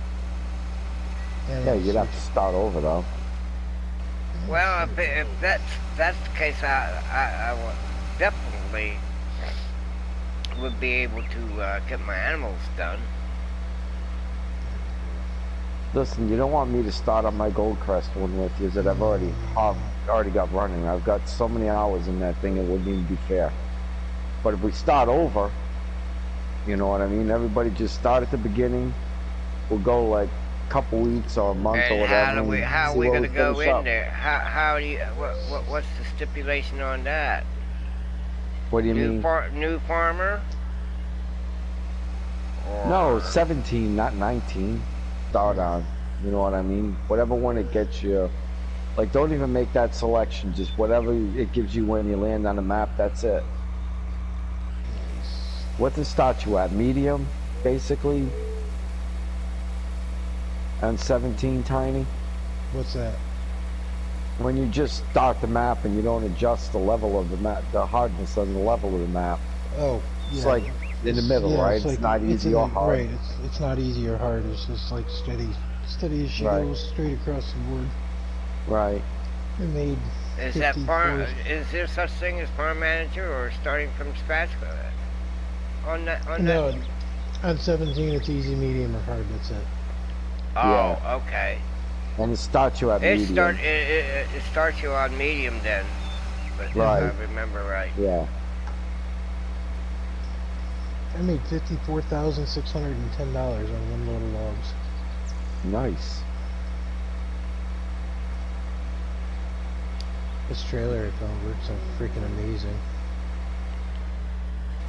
it. Yeah, you'd have to start over though. Well, if that's the case, I would definitely would be able to get my animals done. Listen, you don't want me to start on my Goldcrest one with you that I've already got running. I've got so many hours in that thing it wouldn't even be fair. But if we start over, you know what I mean? Everybody just start at the beginning. We'll go like couple weeks or a month or whatever. How are we gonna go in there? How do you what's the stipulation on that? What do you mean? New farmer? Or... No, 17, not 19. Start on. You know what I mean? Whatever one it gets you. Like, don't even make that selection. Just whatever it gives you when you land on the map. That's it. What to start you at? Medium, basically. On 17, Tiny? What's that? When you just start the map and you don't adjust the level of the map, the hardness on the level of the map. Oh, yeah. It's like in the middle, right? It's not easy or hard. Right, it's not easy or hard. It's just like steady as she goes straight across the board. Right. It made. Is that farm? Is there such thing as farm manager or starting from scratch? No, on 17 it's easy, medium, or hard. That's it. Oh, yeah. Okay. And it starts you at medium. It starts you on medium then, but right. If I remember right. Yeah. I made $54,610 on one load of logs. Nice. This trailer I found works so freaking amazing.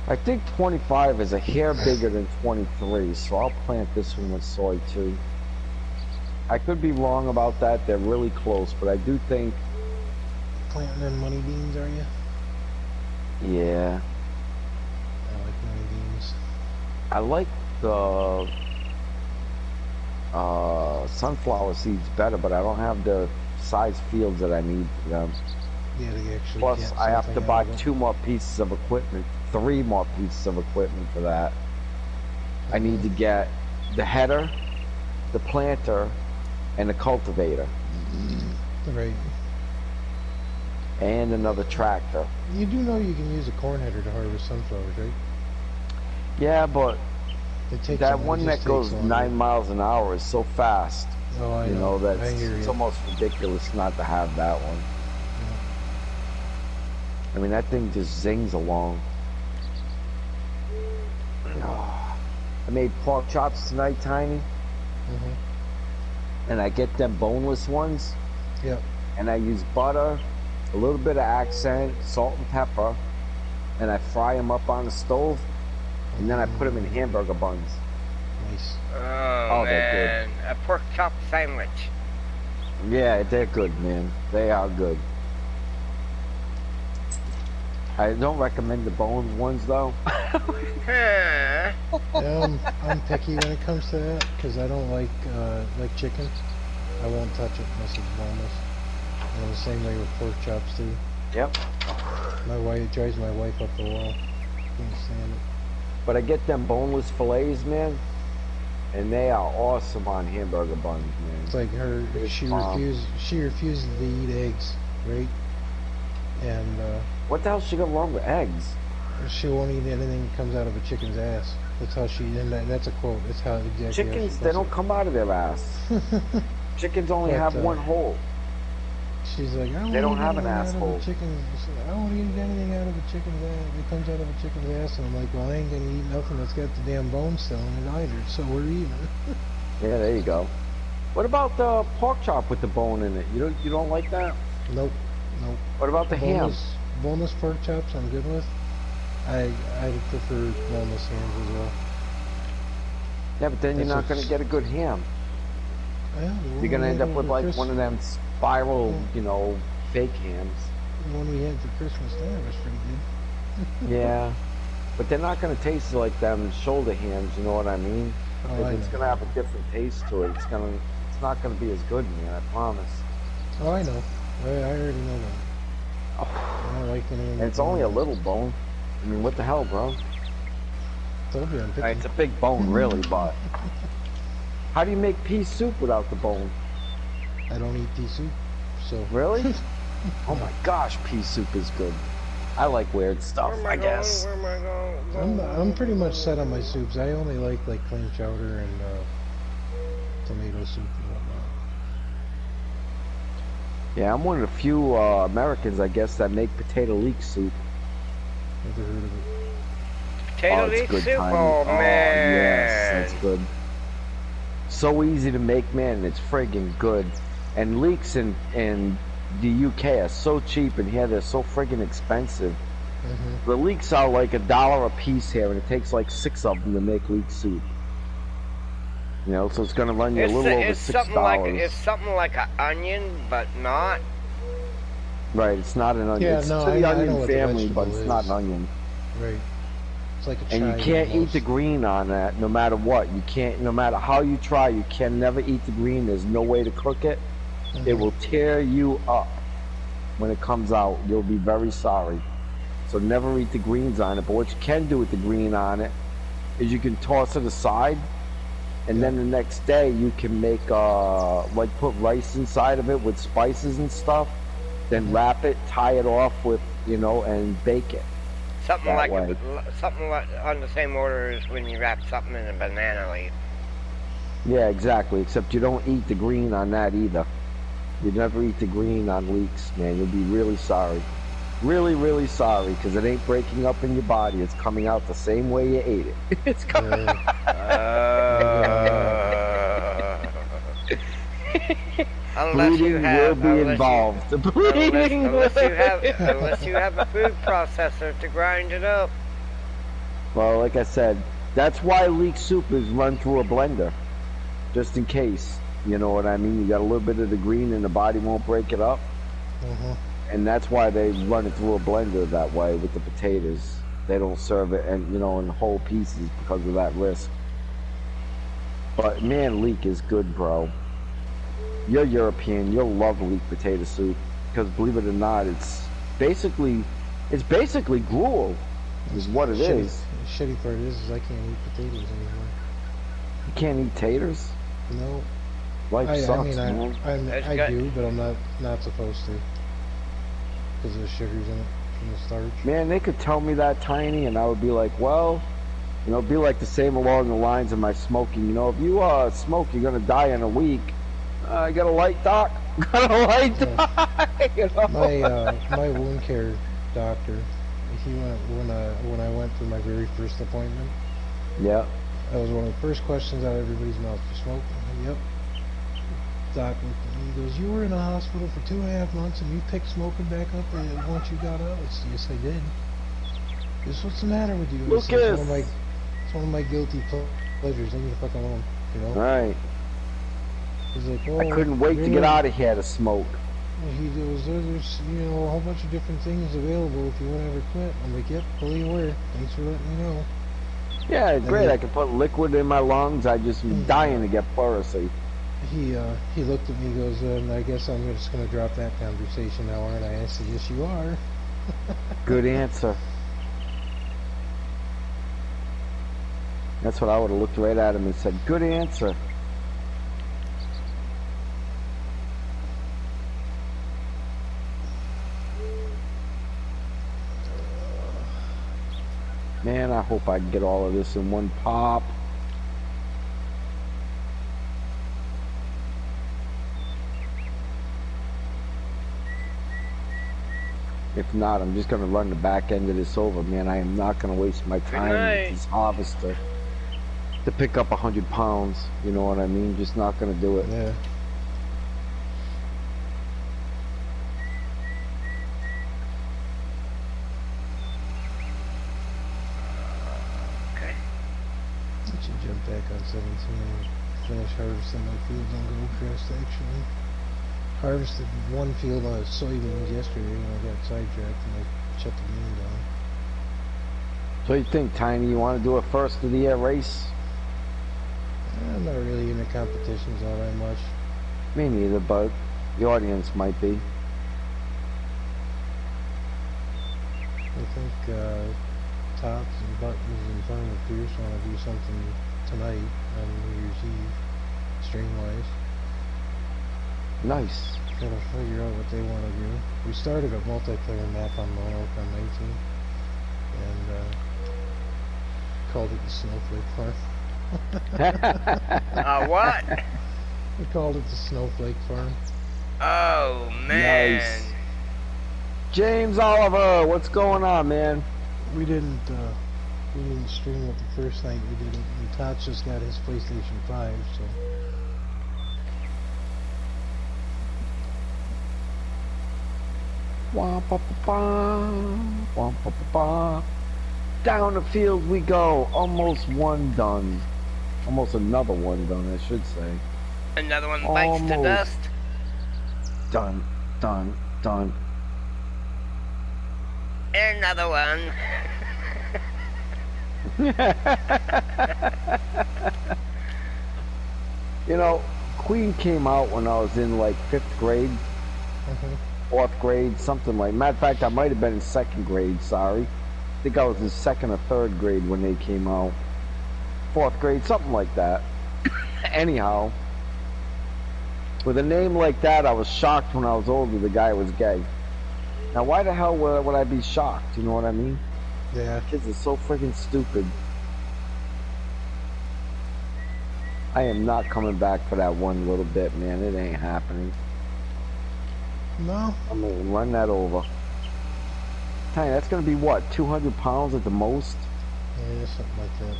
I think 25 is a hair bigger than 23, so I'll plant this one with soy too. I could be wrong about that. They're really close, but I do think... Planting them money beans, are you? Yeah. I like money beans. I like the sunflower seeds better, but I don't have the size fields that I need for them. Yeah, they actually Plus, I have to buy 2 more pieces of equipment, 3 more pieces of equipment for that. I need to get the header, the planter, and the cultivator. Right. And another tractor. You do know you can use a corn header to harvest sunflowers, right? Yeah, but that one that goes 9 miles an hour is so fast. Oh, I know. You know, that it's it's almost ridiculous not to have that one. Yeah. I mean, that thing just zings along. Oh, I made pork chops tonight, Tiny. And I get them boneless ones. Yep. And I use butter, a little bit of accent, salt and pepper, and I fry them up on the stove, and then I put them in hamburger buns. Nice. Oh, they're good. man. A pork chop sandwich. Yeah, they're good, man. They are good. I don't recommend the bone ones though. Huh. I'm picky when it comes to that because I don't like chicken. I won't touch it unless it's boneless. And the same way with pork chops too. Yep. My wife, it drives my wife up the wall. Can't stand it. But I get them boneless fillets, man, and they are awesome on hamburger buns, man. It's like she refuses to eat eggs, right? And What the hell she got wrong with eggs? she won't eat anything that comes out of a chicken's ass. That's how that's a quote. That's how exactly. Chickens, they don't come out of their ass. Chickens only have one hole. She's like, they don't have an asshole. I won't eat anything out of a chicken's ass. It comes out of a chicken's ass, and I'm like, well, I ain't gonna eat nothing that's got the damn bone still in it either. So we're even. Yeah, there you go. What about the pork chop with the bone in it? You don't like that? Nope. What about the ham? Boneless pork chops, I'm good with. I prefer boneless hams as well. Yeah, but then you're not gonna get a good ham. You're gonna end up with like one of them spiral, fake hams. The one we had for Christmas there was pretty good. Yeah, but they're not gonna taste like them shoulder hams. You know what I mean? It's gonna have a different taste to it. It's not gonna be as good, man. I promise. Oh, I know. I already know that. I don't like any. And it's only a little bone. I mean, what the hell, bro? Told you I'm picky. It's a big bone, really, but how do you make pea soup without the bone? I don't eat pea soup, so. Really? Oh my gosh, pea soup is good. I like weird stuff, I guess. Where am I going? I'm pretty much set on my soups. I only like clam chowder and tomato soup and whatnot. Yeah, I'm one of the few Americans, I guess, that make potato leek soup. Never heard of it. Potato leek good, soup? Tiny. Oh, man. Yes, that's good. So easy to make, man, and it's friggin' good. And leeks in the UK are so cheap, and here they're so friggin' expensive. Mm-hmm. The leeks are like $1 a piece here, and it takes like 6 of them to make leek soup. So it's gonna run you a little over $6. It's something like an onion, but not. Right, it's not an onion. Yeah, it's no, to the I know onion what the family, but it's vegetable not is. an onion. Right. It's like a And you can't eat the green on that, no matter what. You can't, no matter how you try, you can never eat the green. There's no way to cook it. Mm-hmm. It will tear you up when it comes out. You'll be very sorry. So never eat the greens on it. But what you can do with the green on it is you can toss it aside, and then the next day you can make like put rice inside of it with spices and stuff. Then wrap it, tie it off with and bake it. Something like on the same order as when you wrap something in a banana leaf. Yeah, exactly. Except you don't eat the green on that either. You never eat the green on leeks, man. You'll be really sorry. Really, really sorry, because it ain't breaking up in your body. It's coming out the same way you ate it. It's coming. Bleeding will be involved. Unless you have a food processor to grind it up. Well, like I said, that's why leek soup is run through a blender, just in case. You know what I mean? You got a little bit of the green, and the body won't break it up. Mm-hmm. And that's why they run it through a blender that way with the potatoes. They don't serve it in whole pieces because of that risk. But man, leek is good, bro. You're European, you'll love leek potato soup, because believe it or not, it's basically gruel, is what it is. The shitty part is I can't eat potatoes anymore. You can't eat taters? No. Life sucks, man. I do, but I'm not supposed to, because of the sugars in it from the starch. Man, they could tell me that, Tiny, and I would be like, well, it'd be like the same along the lines of my smoking. If you smoke, you're gonna die in a week. I got a light, doc. Got a light, doc. My wound care doctor, he went when I went for my very first appointment. Yeah. That was one of the first questions out of everybody's mouth. You smoke? Yep. Doc looked at me. He goes, "You were in a hospital for 2.5 months, and you picked smoking back up once you got out." I said, "Yes, I did." He goes, "What's the matter with you?" Lucas. It's one of my guilty pleasures. pleasures, leave me the fuck alone, you know? Right. He's like, I oh, couldn't wait to get really? out of here to smoke. He goes, there's, you know, a whole bunch of different things available if you want to ever quit. I'm like, yep, fully aware. Thanks for letting me know. Yeah, Then great. I could put liquid in my lungs. I just was dying to get pleurisy. he looked at me, he goes, I guess I'm just going to drop that conversation now, aren't I? I said, yes, you are. Good answer. That's what I would have looked right at him and said, good answer. Man, I hope I can get all of this in one pop. If not, I'm just going to run the back end of this over, man. I am not going to waste my time with this harvester to pick up 100 pounds. You know what I mean? Just not going to do it. Yeah. Okay. I should jump back on 17 and finish harvesting my fields on Goldcrest, actually. Harvested one field of soybeans yesterday and I got sidetracked and I shut the game down. So you think, Tiny, you want to do a first of the year race? I'm not really into competitions all that much. Me neither, but the audience might be. I think Tops and Buttons and Farmer Pierce want to do something tonight on New Year's Eve, stream-wise. Nice. Gotta figure out what they want to do. We started a multiplayer map on Monarch on 19 and called it the Snowflake Farm. What? We called it the Snowflake Farm. Oh, man. Nice. James Oliver, what's going on, man? We didn't stream it the first night we did it, and Tots just got his PlayStation 5, so. Down the field we go. Almost one done. Almost another one done, I should say. Another one bites the dust. Done, done, done. Another one. You know, Queen came out when I was in like 5th grade, 4th grade, something like. Matter of fact, I might have been in 2nd grade. Sorry, I think I was in 2nd or 3rd grade when they came out. 4th grade, something like that. Anyhow, with a name like that, I was shocked when I was older the guy was gay. Now, why the hell would I be shocked? You know what I mean? Yeah. Kids are so freaking stupid. I am not coming back for that one little bit, man. It ain't happening. No. I'm gonna run that over. Tiny, that's gonna be what, 200 pounds at the most? Yeah, something like that.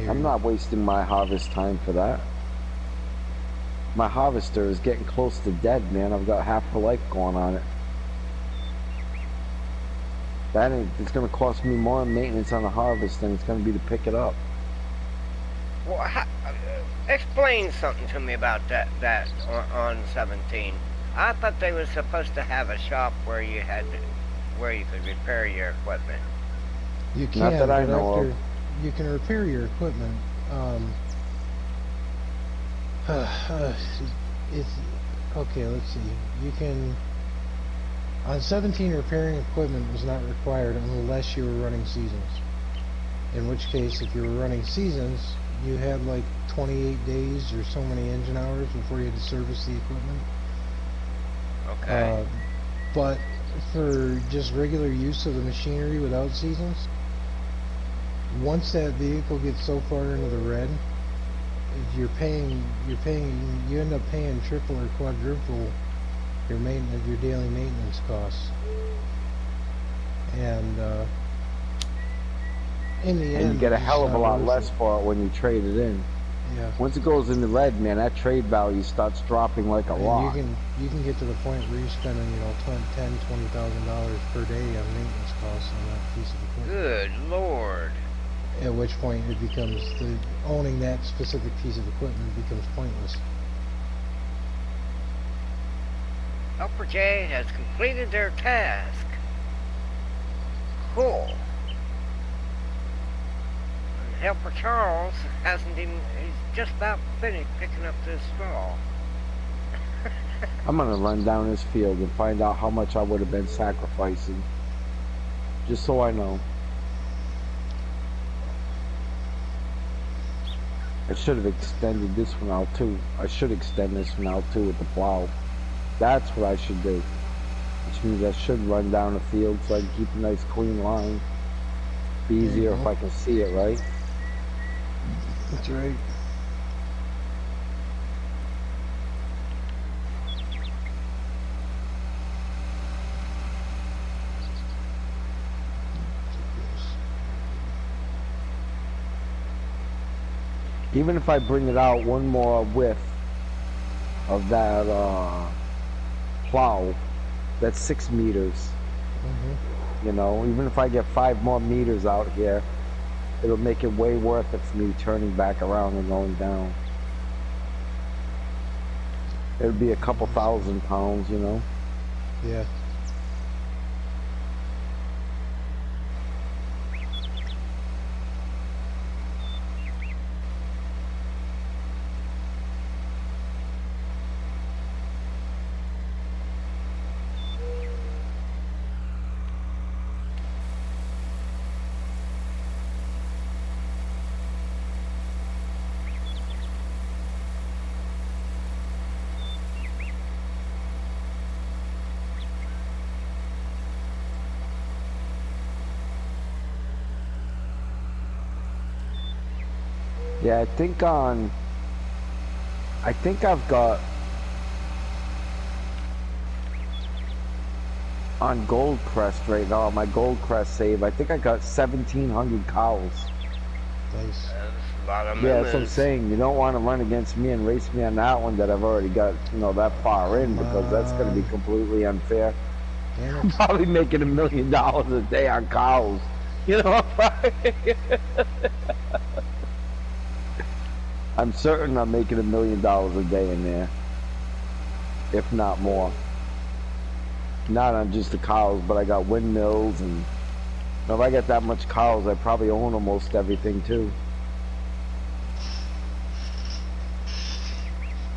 I'm not wasting my harvest time for that. My harvester is getting close to dead, man. I've got half a life going on it. It's gonna cost me more maintenance on the harvest than it's gonna be to pick it up. Well, explain something to me about that on 17. I thought they were supposed to have a shop where you could repair your equipment. You can, not that I know of. You can repair your equipment. It's okay. Let's see. You can. On 17, repairing equipment was not required unless you were running seasons. In which case, if you were running seasons, you had like 28 days or so many engine hours before you had to service the equipment. Okay. But for just regular use of the machinery without seasons, once that vehicle gets so far into the red, you end up paying triple or quadruple your daily maintenance costs. And in the end, you get a hell of a lot less for it when you trade it in. Yeah. Once it goes in the red, man, that trade value starts dropping like a rock. You can get to the point where you're spending, $10,000, $20,000 per day on maintenance costs on that piece of equipment. Good Lord. At which point it becomes owning that specific piece of equipment becomes pointless. Helper J has completed their task. Cool. And Helper Charles hasn't even, he's just about finished picking up this straw. I'm gonna run down this field and find out how much I would have been sacrificing. Just so I know. I should have extended this one out too. I should extend this one out too with the plow. That's what I should do. Which means I should run down the field so I can keep a nice clean line. Be easier if I can see it, right? That's right. Even if I bring it out one more width of that plow, that's 6 meters. You know, even if I get 5 more meters out here, it'll make it way worth it for me turning back around and going down. It'll be a couple thousand pounds, you know. Yeah. Yeah, I think I've got on Gold Crest right now, my Gold Crest save, I think I got 1,700 cows. Nice. That's a lot of Yeah, members. that's what I'm saying. You don't want to run against me and race me on that one that I've already got, you know, that far in, because that's going to be completely unfair. I'm probably making $1 million a day on cows. You know, I'm certain I'm making $1 million a day in there, if not more. Not on just the cows, but I got windmills, and if I get that much cows, I probably own almost everything too.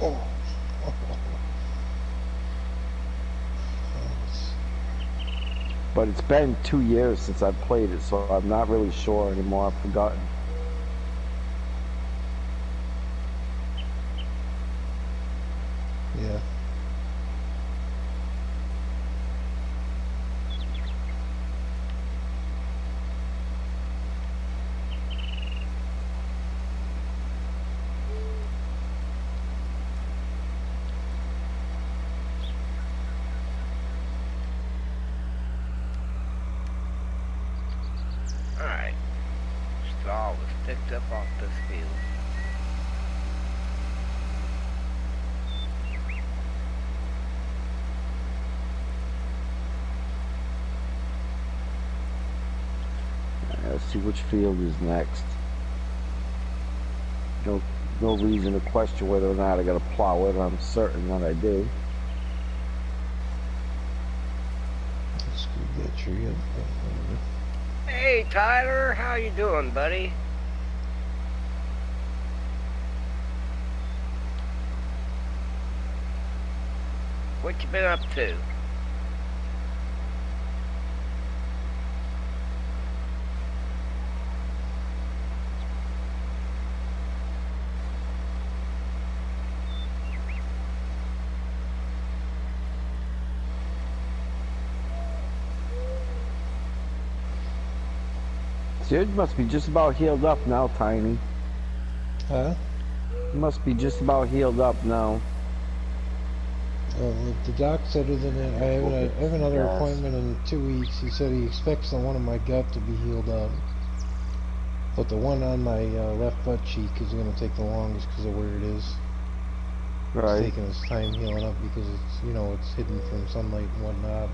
Oh. But it's been 2 years since I've played it, so I'm not really sure anymore. I've forgotten. Yeah. Alright. Straw was picked up off this field. Let's see which field is next. No reason to question whether or not I gotta plow it. I'm certain that I do. Let's get that tree up. Hey Tyler, how you doing, buddy? What you been up to? Yours must be just about healed up now, Tiny. Huh? You must be just about healed up now. Well, the doc said other than that, I have another Yes. appointment in 2 weeks. He said he expects the one in my gut to be healed up. But the one on my left butt cheek is going to take the longest because of where it is. Right. It's taking its time healing up because it's, you know, it's hidden from sunlight and whatnot.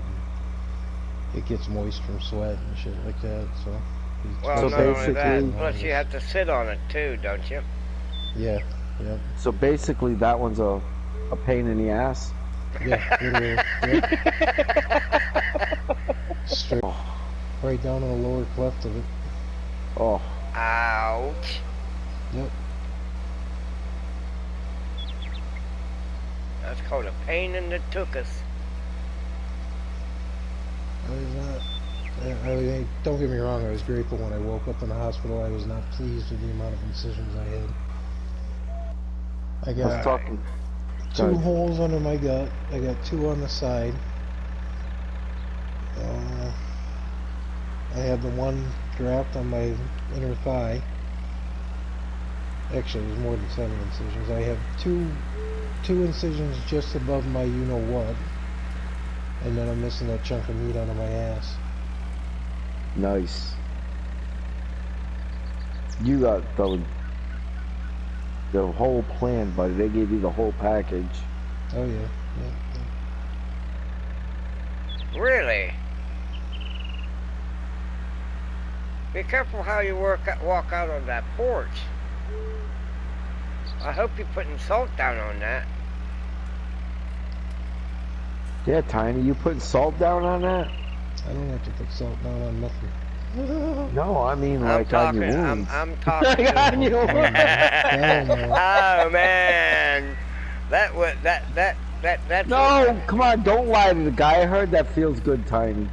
And it gets moist from sweat and shit like that, so. Well, So not only that, basically, plus you have to sit on it too, don't you? Yeah, yep. so basically, that one's a pain in the ass. Yeah, literally. Yep. Straight Oh, right down on the lower cleft of it. oh, Ouch. Yep. That's called a pain in the tuchus. I was not. Don't get me wrong. I was grateful when I woke up in the hospital. I was not pleased with the amount of incisions I had. I I was got Right. talking. 2 God, holes under my gut. I got 2 on the side. I had the one draft on my inner thigh. Actually, it was more than 7 incisions. I have two incisions just above my you-know-what. And then I'm missing that chunk of meat out of my ass. nice. You got the whole plan, buddy. They gave you the whole package. Oh, yeah. Yeah. Really? Be careful how you walk out on that porch. I hope you're putting salt down on that. Yeah, Tiny, you putting salt down on that? I don't have to put salt down on nothing. No, I mean I'm like on your talking. wounds. I'm talking. On your Oh, wounds. hell no. Oh man, that was that's No, come on, don't lie to the guy. I heard that feels good, Tiny.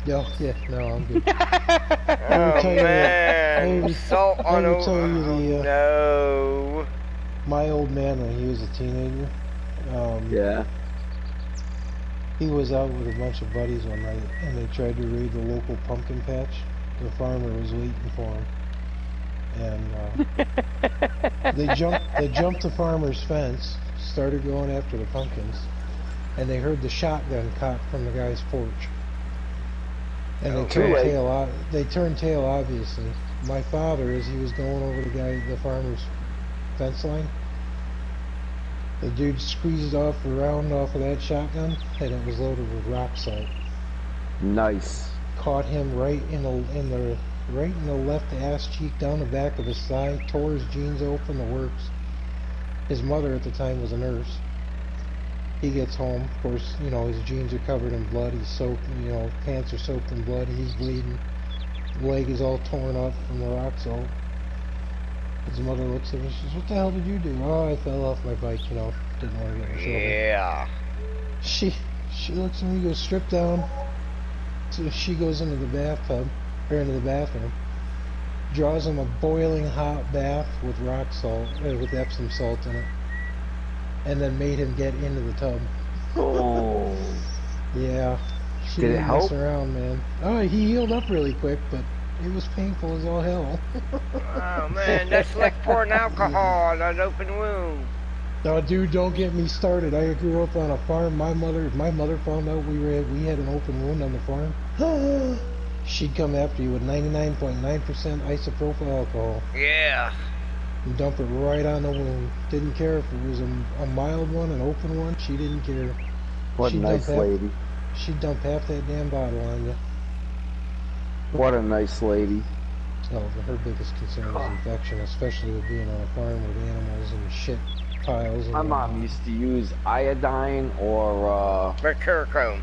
Yeah, no, I'm good. Oh tell you man, what, salt I on will a. tell you Oh, the no. my old man when he was a teenager. Yeah. He was out with a bunch of buddies one night, and they tried to raid the local pumpkin patch. The farmer was waiting for him, and they jumped the farmer's fence, started going after the pumpkins, and they heard the shotgun cock from the guy's porch. And they turned tail, obviously. My father, as he was going over the farmer's fence line, the dude squeezed off a round off of that shotgun, and it was loaded with rock salt. Nice. Caught him right in the left ass cheek, down the back of his thigh, tore his jeans open, the works. His mother at the time was a nurse. He gets home, of course, his jeans are covered in blood, he's soaked, pants are soaked in blood, he's bleeding. The leg is all torn up from the rock salt. His mother looks at him and says, "What the hell did you do?" "Oh, I fell off my bike, didn't want to get myself." Yeah. She looks at me, goes, "Strip down." So she goes into the bathtub, or into the bathroom, draws him a boiling hot bath with rock salt, with Epsom salt in it, and then made him get into the tub. Oh. Yeah. She Did it didn't help? mess around, man. Oh, he healed up really quick, but it was painful as all hell. Oh man, that's like pouring alcohol on an open wound. No, dude, don't get me started. I grew up on a farm. My mother found out we had an open wound on the farm. She'd come after you with 99.9% isopropyl alcohol Yeah. and dump it right on the wound. Didn't care if it was a mild one, an open one. She didn't care. What a nice lady. She'd dump half that damn bottle on you. What a nice lady. So her biggest concern was infection, especially with being on a farm with animals and shit piles. My mom used to use iodine or Mercurochrome.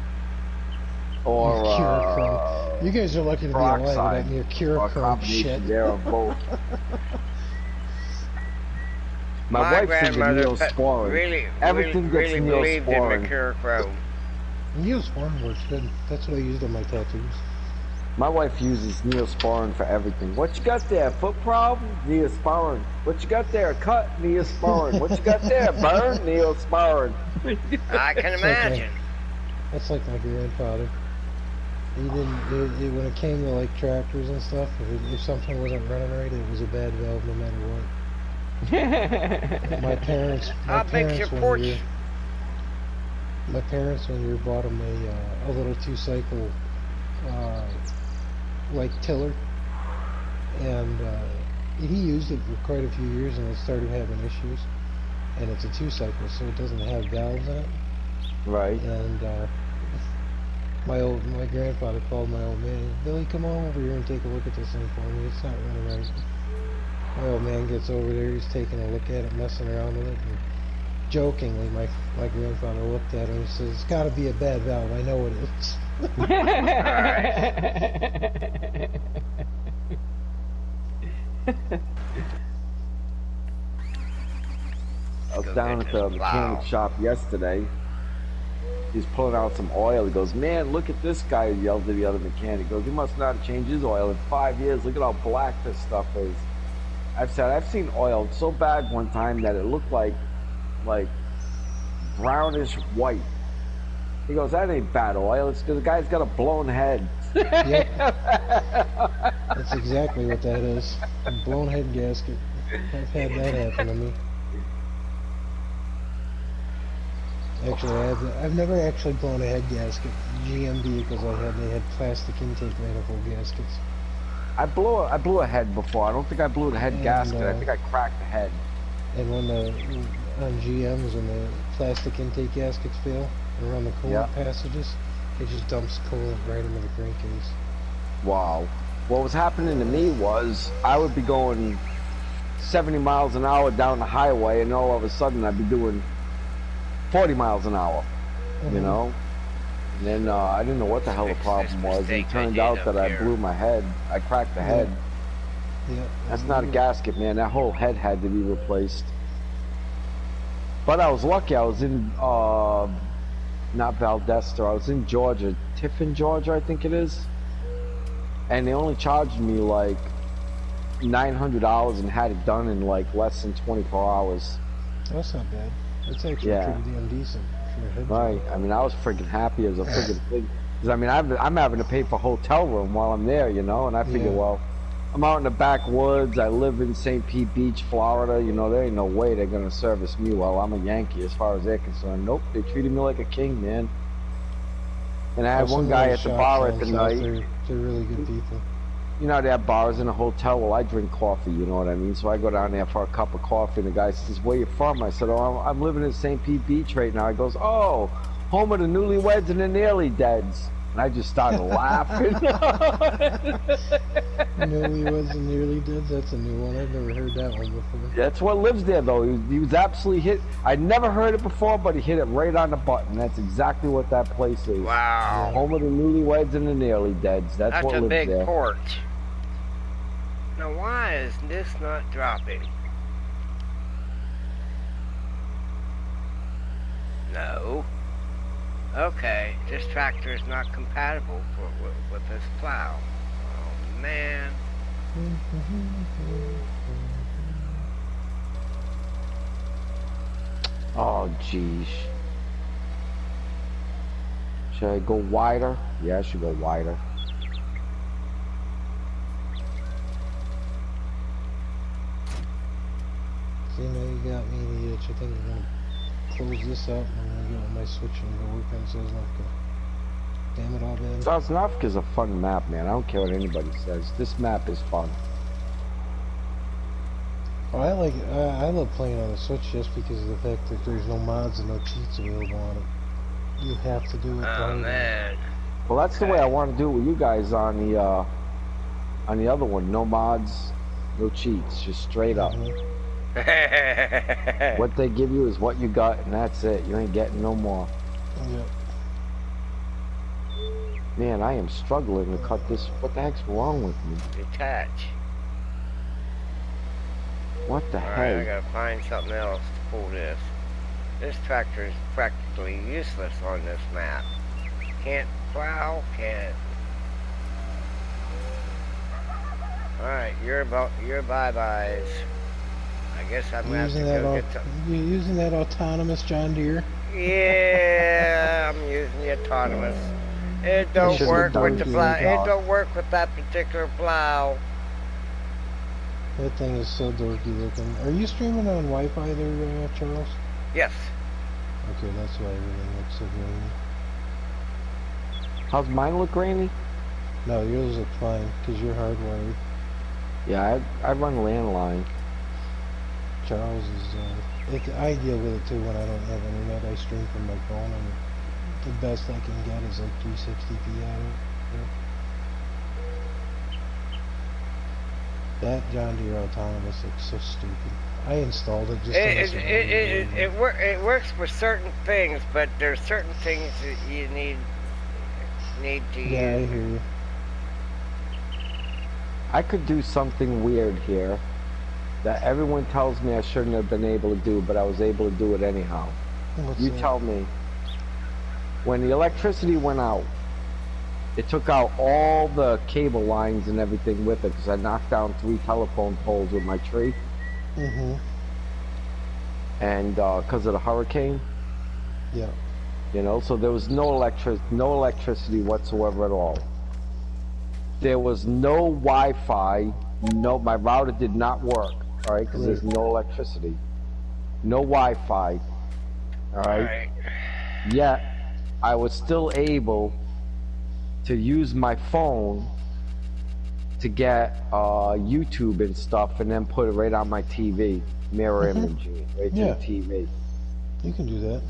You guys are lucky to be alive without near Curachrome shit. There are both. My My wife's grandmother into Neosporin. really Everything gets believed in Neosporin. Mercurochrome. Neosporin works good. That's what I used on my tattoos. My wife uses Neosporin for everything. What you got there? Foot problem? Neosporin. What you got there? Cut? Neosporin. What you got there? Burn? Neosporin. I can imagine. That's like my grandfather. He didn't. When it came to like tractors and stuff, if something wasn't running right, it was a bad valve no matter what. My parents. How big's your porch? My parents, one year, bought him a little 2-cycle like tiller, and he used it for quite a few years, and it started having issues. And it's a 2-cycle, so it doesn't have valves in it. Right. And My grandfather called my old man. Billy, come on over here and take a look at this thing for me. It's not running right. My old man gets over there. He's taking a look at it, messing around with it. And jokingly, my grandfather looked at him and says, "It's got to be a bad valve. I know it is." I was Go down get at this the plow. mechanic shop yesterday. He's pulling out some oil. He goes, "Man, look at this guy," he yelled to the other mechanic. He goes, "He must not have changed his oil in 5 years. Look at how black this stuff is." I've seen oil so bad one time that it looked like brownish white. He goes, "That ain't bad oil. It's because the guy's got a blown head." Yep. That's exactly what that is. A blown head gasket. I've had that happen to me. Actually, I've never actually blown a head gasket. GMD because they had plastic intake manifold gaskets. I blew a head before. I don't think I blew the head And, gasket. I think I cracked the head. And when on GMs when the plastic intake gaskets fail around the coolant passages, it just dumps coolant right into the crankcase. Wow. What was happening to me was I would be going 70 miles an hour down the highway, and all of a sudden I'd be doing 40 miles an hour, you know? And then I didn't know what the hell the problem was. It turned out that I blew my head. I cracked the head. Yeah. That's not a gasket, man. That whole head had to be replaced. But I was lucky. I was in, not Valdester. I was in Georgia. Tiffin, Georgia, I think it is. And they only charged me like $900 and had it done in like less than 24 hours. That's not bad. That's actually pretty damn decent for a head Right. job. I mean, I was freaking happy as a freaking thing. Because, I mean, I'm having to pay for hotel room while I'm there, you know? And I figure, well, I'm out in the backwoods. I live in St. Pete Beach, Florida. You know, there ain't no way they're going to service me well. I'm a Yankee as far as they're concerned. Nope. They treated me like a king, man. And I had one guy at the bar at the night. They're really good people. You know, they have bars in a hotel. Well, I drink coffee, you know what I mean? So I go down there for a cup of coffee, and the guy says, "Where you from?" I said, "Oh, I'm living in St. Pete Beach right now." He goes, "Oh, home of the newlyweds and the nearly deads." And I just started laughing. Newlyweds and nearly dead? That's a new one. I've never heard that one before. That's what lives there, though. He was absolutely hit. I'd never heard it before, but he hit it right on the button. That's exactly what that place is. Wow. Home of the newlyweds and the nearly deads. That's what a lives big there. porch. Now why is this not dropping? No. Okay, this tractor is not compatible with this plow. Oh man. Oh, geez. Should I go wider? Yeah, I should go wider. See, now you got me in the itch. I think I'm going to close this up and I'm going to get on my switch and go work on Cessnoka. Damn it all, man. Cessnoka is a fun map, man. I don't care what anybody says. This map is fun. Oh, I love playing on the Switch just because of the fact that there's no mods and no cheats available on it. You have to do it. Oh man. Well, that's the way I want to do it with you guys on the other one. No mods, no cheats, just straight up. What they give you is what you got, and that's it. You ain't getting no more. Yep. Man, I am struggling to cut this. What the heck's wrong with me? Detach. What the Alright, heck? I gotta find something else to pull this. This tractor is practically useless on this map. Can't plow, can't. Alright, your bye-byes. I guess I'm gonna have to go get some. You using that autonomous John Deere? Yeah, I'm using the autonomous. It don't work with the plow. It don't work with that particular plow. That thing is so dorky looking. Are you streaming on Wi-Fi there, Charles? Yes. Okay, that's why everything looks so grainy. How's mine look grainy? No, yours look fine, because you're hardwired. Yeah, I run landline. Charles is, I deal with it too when I don't have internet. I stream from my phone and The best I can get is like 360p out of it. That John Deere Autonomous looks so stupid. I installed it just to mess around with it. It works for certain things, but there's certain things that you need to use. Yeah, I hear you. I could do something weird here that everyone tells me I shouldn't have been able to do, but I was able to do it anyhow. You tell me. When the electricity went out, it took out all the cable lines and everything with it because I knocked down 3 telephone poles with my tree. Mm-hmm. And because of the hurricane. Yeah. You know, so there was no electricity whatsoever at all. There was no Wi-Fi. No, my router did not work. All right, because there's no electricity, no Wi-Fi. All right. Yet I was still able to use my phone to get YouTube and stuff, and then put it right on my TV, mirror imaging right to the TV. You can do that.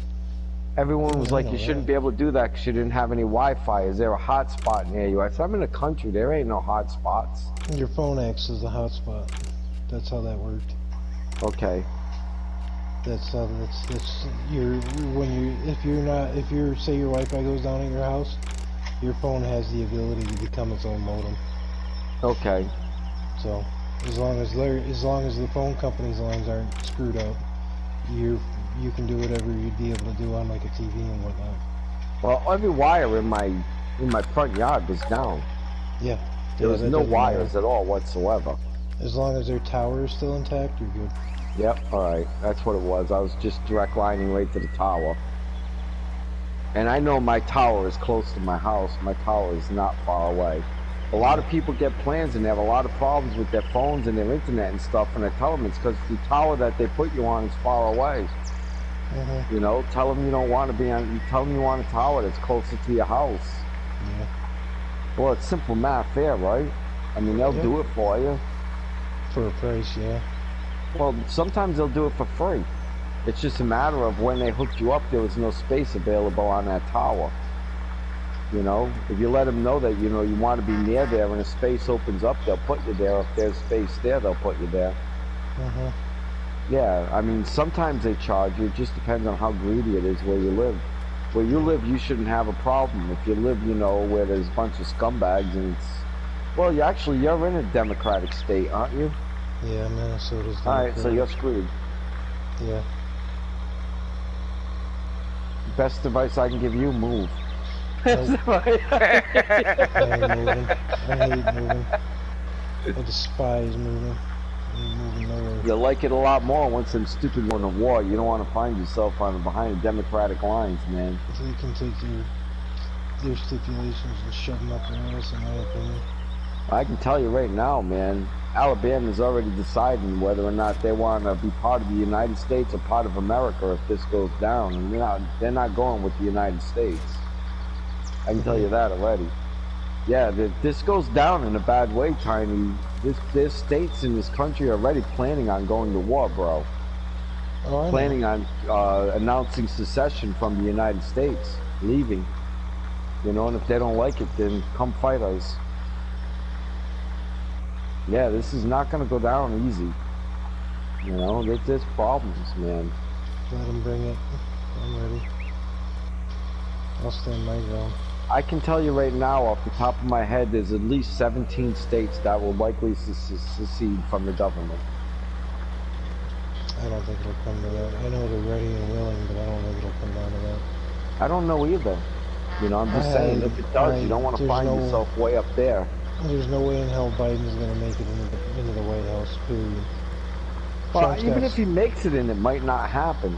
Everyone was like, you shouldn't be able to do that because you didn't have any Wi-Fi. Is there a hotspot near you? I said, I'm in the country. There ain't no hotspots. Your phone acts as a hotspot. That's how that worked. Okay. That's how that's your if you're say your Wi-Fi goes down at your house, your phone has the ability to become its own modem. Okay. So as long as the phone company's lines aren't screwed up, you can do whatever you'd be able to do on like a TV and whatnot. Well, every wire in my front yard was down. Yeah. There was no wires at all whatsoever. As long as their tower is still intact, you're good. Yep, alright. That's what it was. I was just direct lining right to the tower. And I know my tower is close to my house. My tower is not far away. A lot of people get plans and they have a lot of problems with their phones and their internet and stuff, and I tell them it's because the tower that they put you on is far away. You know, tell them you don't want to be on, tell them you want a tower that's closer to your house. Yeah. Well, it's simple math there, right? I mean, they'll do it for you. For a price, yeah. Well, sometimes they'll do it for free. It's just a matter of when they hooked you up, there was no space available on that tower. You know, if you let them know that, you know, you want to be near there and a space opens up, they'll put you there. If there's space there, they'll put you there. Yeah, I mean, sometimes they charge you. It just depends on how greedy it is where you live. Where you live, you shouldn't have a problem. If you live, you know, where there's a bunch of scumbags and it's... Well, you're in a democratic state, aren't you? Yeah, Minnesota's democratic. Alright, so you're screwed. Yeah. Best advice I can give you, move. Nope. I ain't moving. I hate moving. I despise moving. I ain't moving nowhere. You'll like it a lot more once them stupid go to war. You don't want to find yourself behind the democratic lines, man. So you can take their stipulations and shove them up their ass, in my opinion. I can tell you right now, man, Alabama's already deciding whether or not they want to be part of the United States or part of America if this goes down. And they're not going with the United States. I can tell you that already. Yeah, if this goes down in a bad way, Tiny, there's states in this country already planning on going to war, bro. Oh, planning on announcing secession from the United States, leaving. You know, and if they don't like it, then come fight us. Yeah, this is not going to go down easy. You know, there's problems, man. Let them bring it. I'm ready. I'll stand my ground. I can tell you right now, off the top of my head, there's at least 17 states that will likely secede from the government. I don't think it'll come to that. I know they're ready and willing, but I don't think it'll come down to that. I don't know either. You know, I'm just saying, if it does, you don't want to find yourself way up there. There's no way in hell Biden's going to make it into the White House, period. Well, even if he makes it in, it might not happen.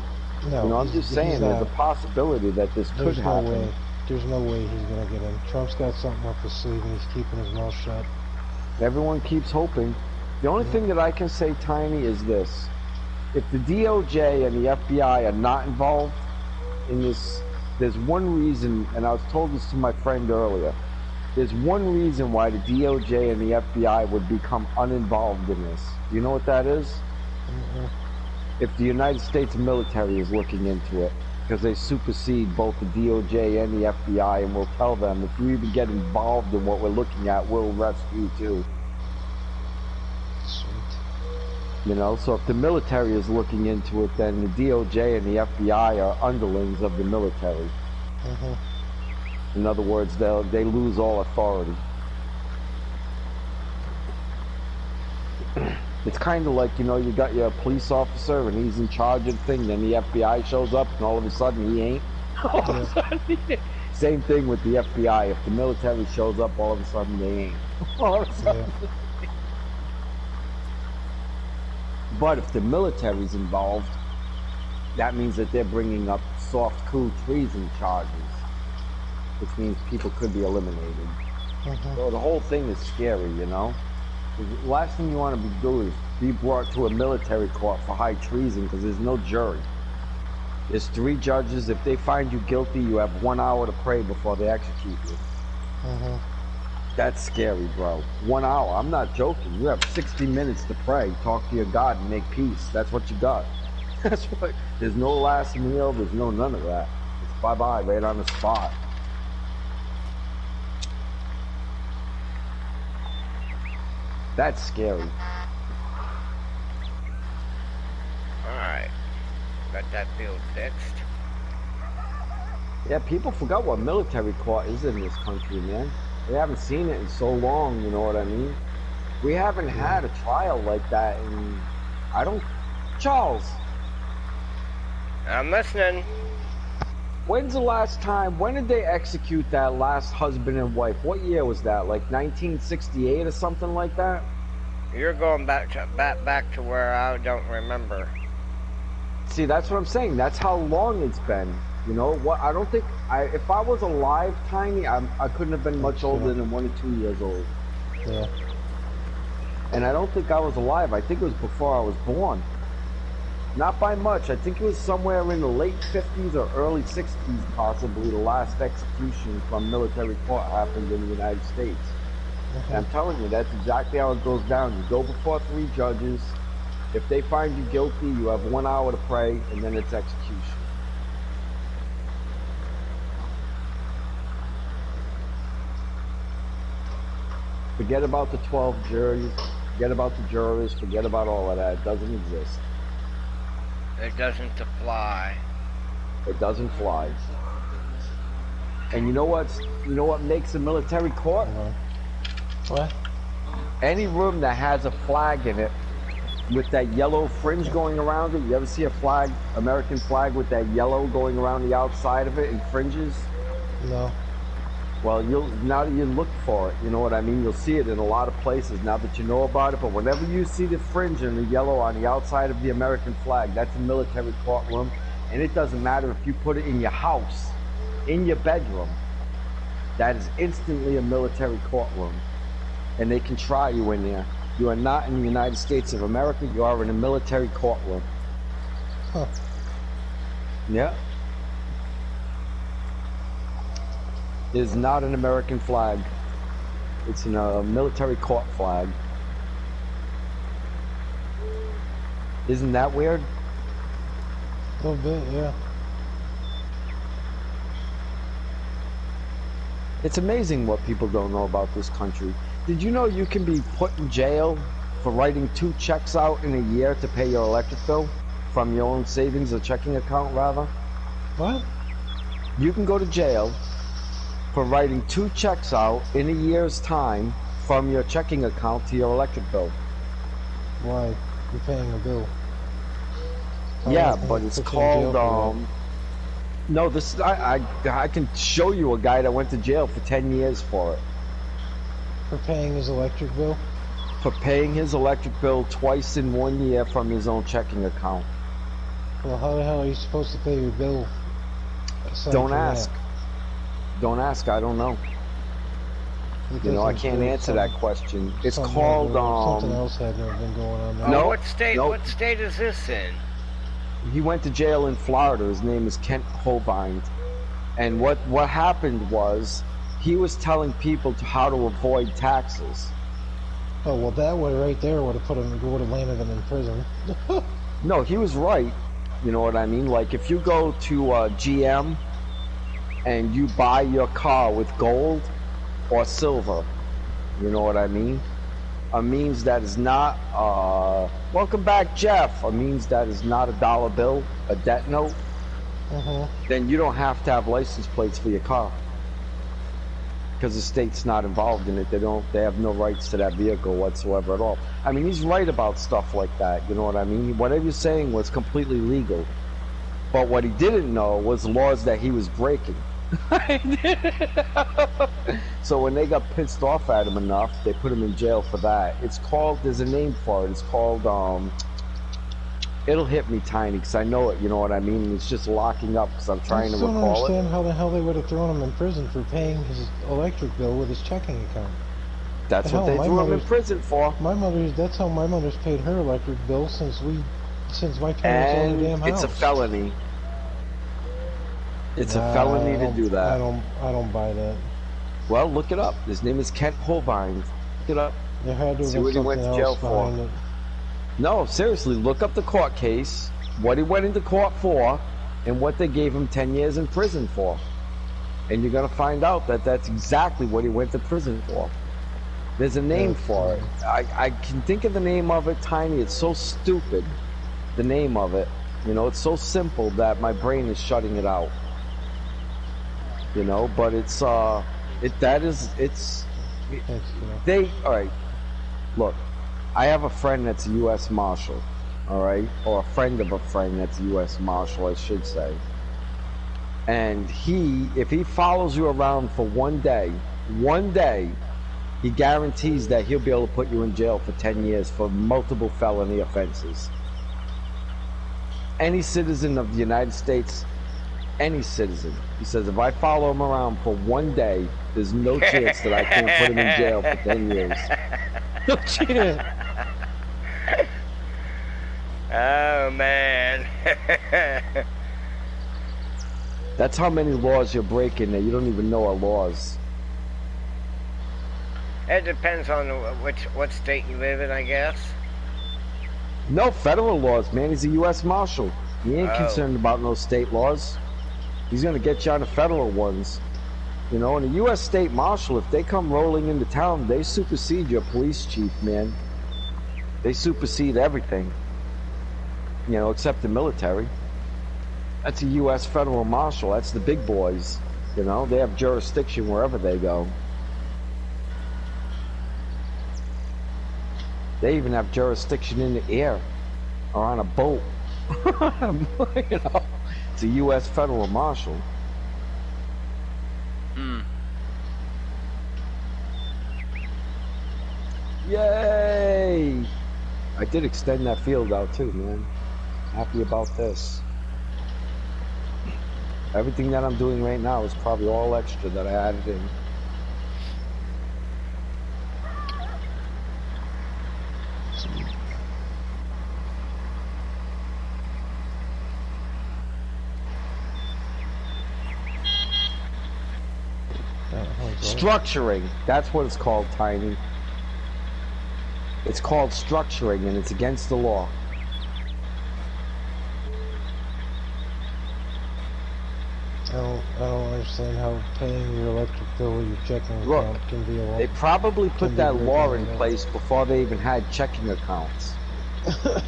No, you know, I'm just saying, there's a possibility that this could happen. No way. There's no way he's going to get in. Trump's got something up his sleeve and he's keeping his mouth shut. Everyone keeps hoping. The only thing that I can say, Tiny, is this. If the DOJ and the FBI are not involved in this, there's one reason, and I was told this to my friend earlier, there's one reason why the DOJ and the FBI would become uninvolved in this. Do you know what that is? If the United States military is looking into it. because they supersede both the DOJ and the FBI, and we'll tell them if you even get involved in what we're looking at, we'll arrest you too. Sweet. You know, so if the military is looking into it, then the DOJ and the FBI are underlings of the military. In other words, they lose all authority. It's kind of like, you know, you got your police officer and he's in charge of the thing, then the FBI shows up and all of a sudden he ain't. All of a sudden he ain't. Same thing with the FBI. If the military shows up, all of a sudden they ain't. All of a sudden. Yeah. But if the military's involved, that means that they're bringing up soft coup treason charges, which means people could be eliminated. So the whole thing is scary, you know? The last thing you want to do is be brought to a military court for high treason, because there's no jury. There's 3 judges. If they find you guilty, you have 1 hour to pray before they execute you. That's scary, bro. 1 hour. I'm not joking. You have 60 minutes to pray, talk to your God, and make peace. That's what you got. That's what. There's no last meal. There's no none of that. It's bye-bye right on the spot. That's scary. Alright. Got that bill fixed. Yeah, people forgot what military court is in this country, man. They haven't seen it in so long, you know what I mean? We haven't had a trial like that in... Charles! I'm listening. When's the last time, when did they execute that last husband and wife? What year was that, like 1968 or something like that? You're going back to where I don't remember. See, that's what I'm saying. That's how long it's been. You know what? I don't think if I was alive, Tiny, I couldn't have been much older than 1 or 2 years old. Yeah. And I don't think I was alive. I think it was before I was born. Not by much. I think it was somewhere in the late 50s or early 60s, possibly, the last execution from military court happened in the United States. And I'm telling you, that's exactly how it goes down. You go before 3 judges. If they find you guilty, you have 1 hour to pray, and then it's execution. Forget about the 12 juries. Forget about the jurors. Forget about all of that. It doesn't exist. It doesn't fly. It doesn't fly. And you know what makes a military court? What? Any room that has a flag in it with that yellow fringe going around it. You ever see a flag, American flag, with that yellow going around the outside of it and fringes? No. Well, now that you look for it, you know what I mean? You'll see it in a lot of places now that you know about it. But whenever you see the fringe and the yellow on the outside of the American flag, that's a military courtroom. And it doesn't matter if you put it in your house, in your bedroom. That is instantly a military courtroom. And they can try you in there. You are not in the United States of America. You are in a military courtroom. Huh. Yeah. It is not an American flag. It's a military court flag. Isn't that weird? A little bit, yeah. It's amazing what people don't know about this country. Did you know you can be put in jail for writing 2 checks out in a year to pay your electric bill from your own savings or checking account, rather? What? You can go to jail for writing 2 checks out in a year's time from your checking account to your electric bill. Why? You're paying a bill. Yeah, but it's called, no, this I can show you a guy that went to jail for 10 years for it. For paying his electric bill? For paying his electric bill twice in 1 year from his own checking account. Well, how the hell are you supposed to pay your bill? Don't ask. Don't ask, I don't know. You know, I can't answer that question. It's called, something else had been going on there. No, what state is this in? He went to jail in Florida. His name is Kent Hovind. And what happened was, he was telling people how to avoid taxes. Oh, well, that way right there would have landed him in prison. No, he was right. You know what I mean? Like if you go to GM and you buy your car with gold or silver, you know what I mean? A means that is not, welcome back, Jeff. A means that is not a dollar bill, a debt note. Then you don't have to have license plates for your car. Because the state's not involved in it. They have no rights to that vehicle whatsoever at all. I mean, he's right about stuff like that, you know what I mean? Whatever you're saying was completely legal. But what he didn't know was laws that he was breaking. So when they got pissed off at him enough, they put him in jail for that. It's called, there's a name for it. It's called, it'll hit me, Tiny, because I know it, you know what I mean? And it's just locking up because I'm trying to recall it. I don't understand how the hell they would have thrown him in prison for paying his electric bill with his checking account. That's what they threw him in prison for. That's how my mother's paid her electric bill since my parents owned the damn house. It's a felony. It's a felony to do that. I don't buy that. Well, look it up. His name is Kent Holbein. Look it up. There had to see what he went to jail for. No, seriously, look up the court case, what he went into court for, and what they gave him 10 years in prison for. And you're going to find out that that's exactly what he went to prison for. There's a name for it. I can think of the name of it, Tiny. It's so stupid, the name of it. You know, it's so simple that my brain is shutting it out. You know, but it's, all right, look, I have a friend that's a U.S. Marshal, all right, or a friend of a friend that's a U.S. Marshal, I should say. And if he follows you around for one day, he guarantees that he'll be able to put you in jail for 10 years for multiple felony offenses. Any citizen of the United States, any citizen, he says, if I follow him around for one day, there's no chance that I can't put him in jail for 10 years. No chance. Oh, man. That's how many laws you're breaking that you don't even know are laws. It depends on what state you live in, I guess. No, federal laws, man. He's a U.S. Marshal. He ain't concerned about no state laws. He's going to get you on the federal ones. You know, and a U.S. State Marshal, if they come rolling into town, they supersede your police chief, man. They supersede everything. You know, except the military. That's a U.S. Federal Marshal. That's the big boys. You know, they have jurisdiction wherever they go. They even have jurisdiction in the air or on a boat. You know, it's a U.S. Federal Marshal. Yay! I did extend that field out too, man. Happy about this. Everything that I'm doing right now is probably all extra that I added in. Structuring. That's what it's called, Tiny. It's called structuring, and it's against the law. I don't understand how paying your electric bill with your checking account can be a law. They probably put that law in place before they even had checking accounts.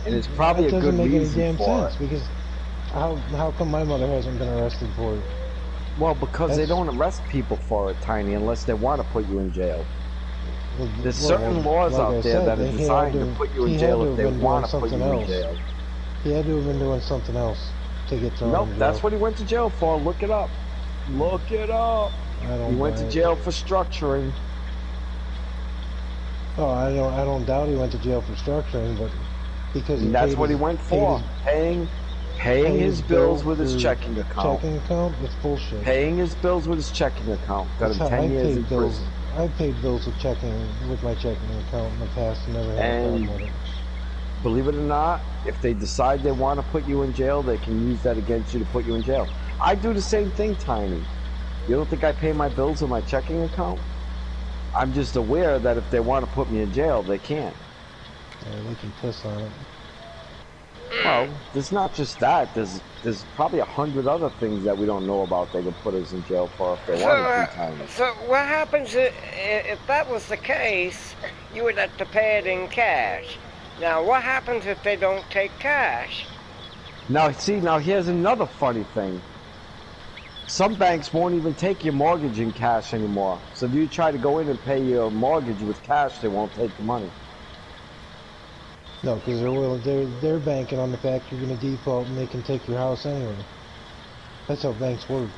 And it's probably a good reason for it. That doesn't make any damn sense, because how come my mother hasn't been arrested for it? Well, because they don't arrest people for it, Tiny, unless they want to put you in jail. There's certain laws out there that are designed to put you in jail if they want to put you in jail. He had to have been doing something else to get thrown in jail. Nope, that's what he went to jail for. Look it up. Look it up. He went to jail for structuring. Oh, I don't doubt he went to jail for structuring, but because he that's what he went for. Paying his bills with his checking account. Checking account? It's bullshit. Paying his bills with his checking account. Got him 10 years in prison. I've paid bills with my checking account in the past and never had a problem with it. Believe it or not, if they decide they want to put you in jail, they can use that against you to put you in jail. I do the same thing, Tiny. You don't think I pay my bills with my checking account? I'm just aware that if they want to put me in jail, they can. Yeah, they can piss on it. Well, well, there's not just that. There's probably 100 other things that we don't know about they could put us in jail for if they wanted to, Tiny. So what happens if that was the case? You would have to pay it in cash. Now, what happens if they don't take cash? Now, see, now here's another funny thing. Some banks won't even take your mortgage in cash anymore. So if you try to go in and pay your mortgage with cash, they won't take the money. No, because they're banking on the fact you're going to default and they can take your house anyway. That's how banks work.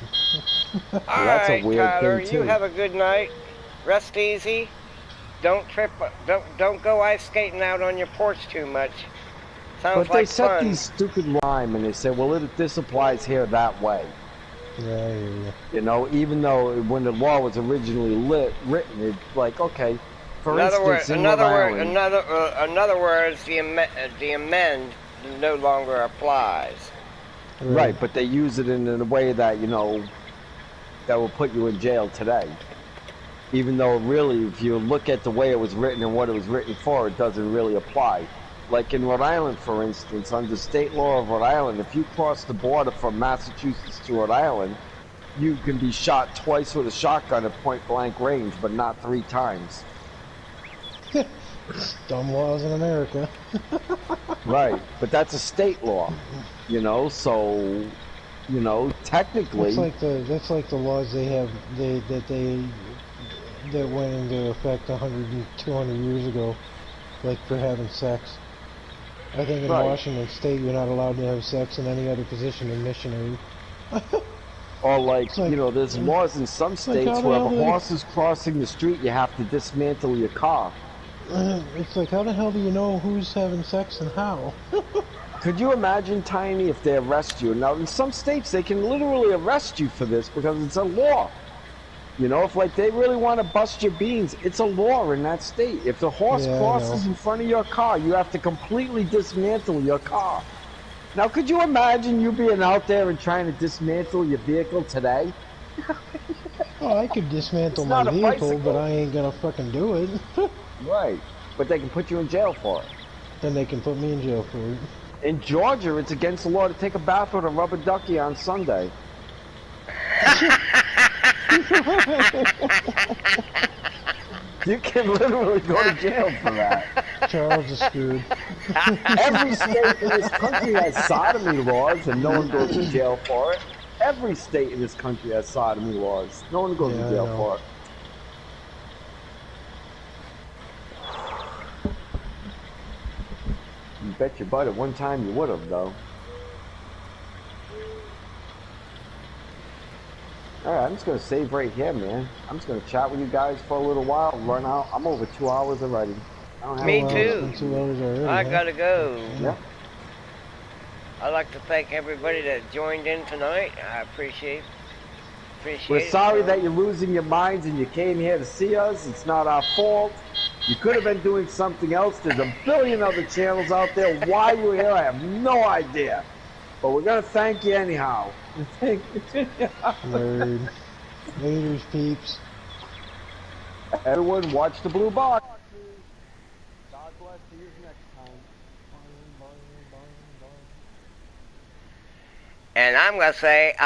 All That's right, a weird Tyler, thing too. you have a good night. Rest easy. Don't trip. Don't go ice skating out on your porch too much. Sounds But they like set fun. these stupid rhyme and they say, well, this applies here that way. Yeah, I hear you. You know, even though when the law was originally written, it's like, okay, for In other instance, in Rhode Island, in other words, the amend no longer applies. right, but they use it in a way that, you know, that will put you in jail today. Even though really, if you look at the way it was written and what it was written for, it doesn't really apply. Like in Rhode Island, for instance, under state law of Rhode Island, if you cross the border from Massachusetts to Rhode Island, you can be shot twice with a shotgun at point-blank range, but not 3 times. Dumb laws in America. Right, but that's a state law, you know, so, you know, technically... That's like the laws they have, that went into effect 100 and 200 years ago, like for having sex. I think in Washington State you're not allowed to have sex in any other position than missionary. Or like, you know, there's laws in some states where if a horse is crossing the street, you have to dismantle your car. It's like, how the hell do you know who's having sex and how? Could you imagine, Tiny, if they arrest you? Now, in some states, they can literally arrest you for this because it's a law. You know, if like they really want to bust your beans, it's a law in that state. If the horse crosses in front of your car, you have to completely dismantle your car. Now, could you imagine you being out there and trying to dismantle your vehicle today? Oh, I could dismantle my vehicle, but I ain't gonna fucking do it. Right, but they can put you in jail for it. Then they can put me in jail for it. In Georgia, it's against the law to take a bath with a rubber ducky on Sunday. You can literally go to jail for that. Charles is screwed. Every state in this country has sodomy laws, and no one goes to jail for it. Every state in this country has sodomy laws. No one goes to jail for it. You bet your butt at one time you would have, though. Alright, I'm just going to save right here, man. I'm just going to chat with you guys for a little while, run out. I'm over 2 hours already. Me too. 2 hours already, I gotta go. Yeah. I'd like to thank everybody that joined in tonight. I appreciate We're sorry that you're losing your minds and you came here to see us. It's not our fault. You could have been doing something else. There's a billion other channels out there. Why you're here, I have no idea. But we're going to thank you anyhow. Nerd. Laters, peeps. Everyone, watch the blue box. God bless. See you next time. And I'm going to say...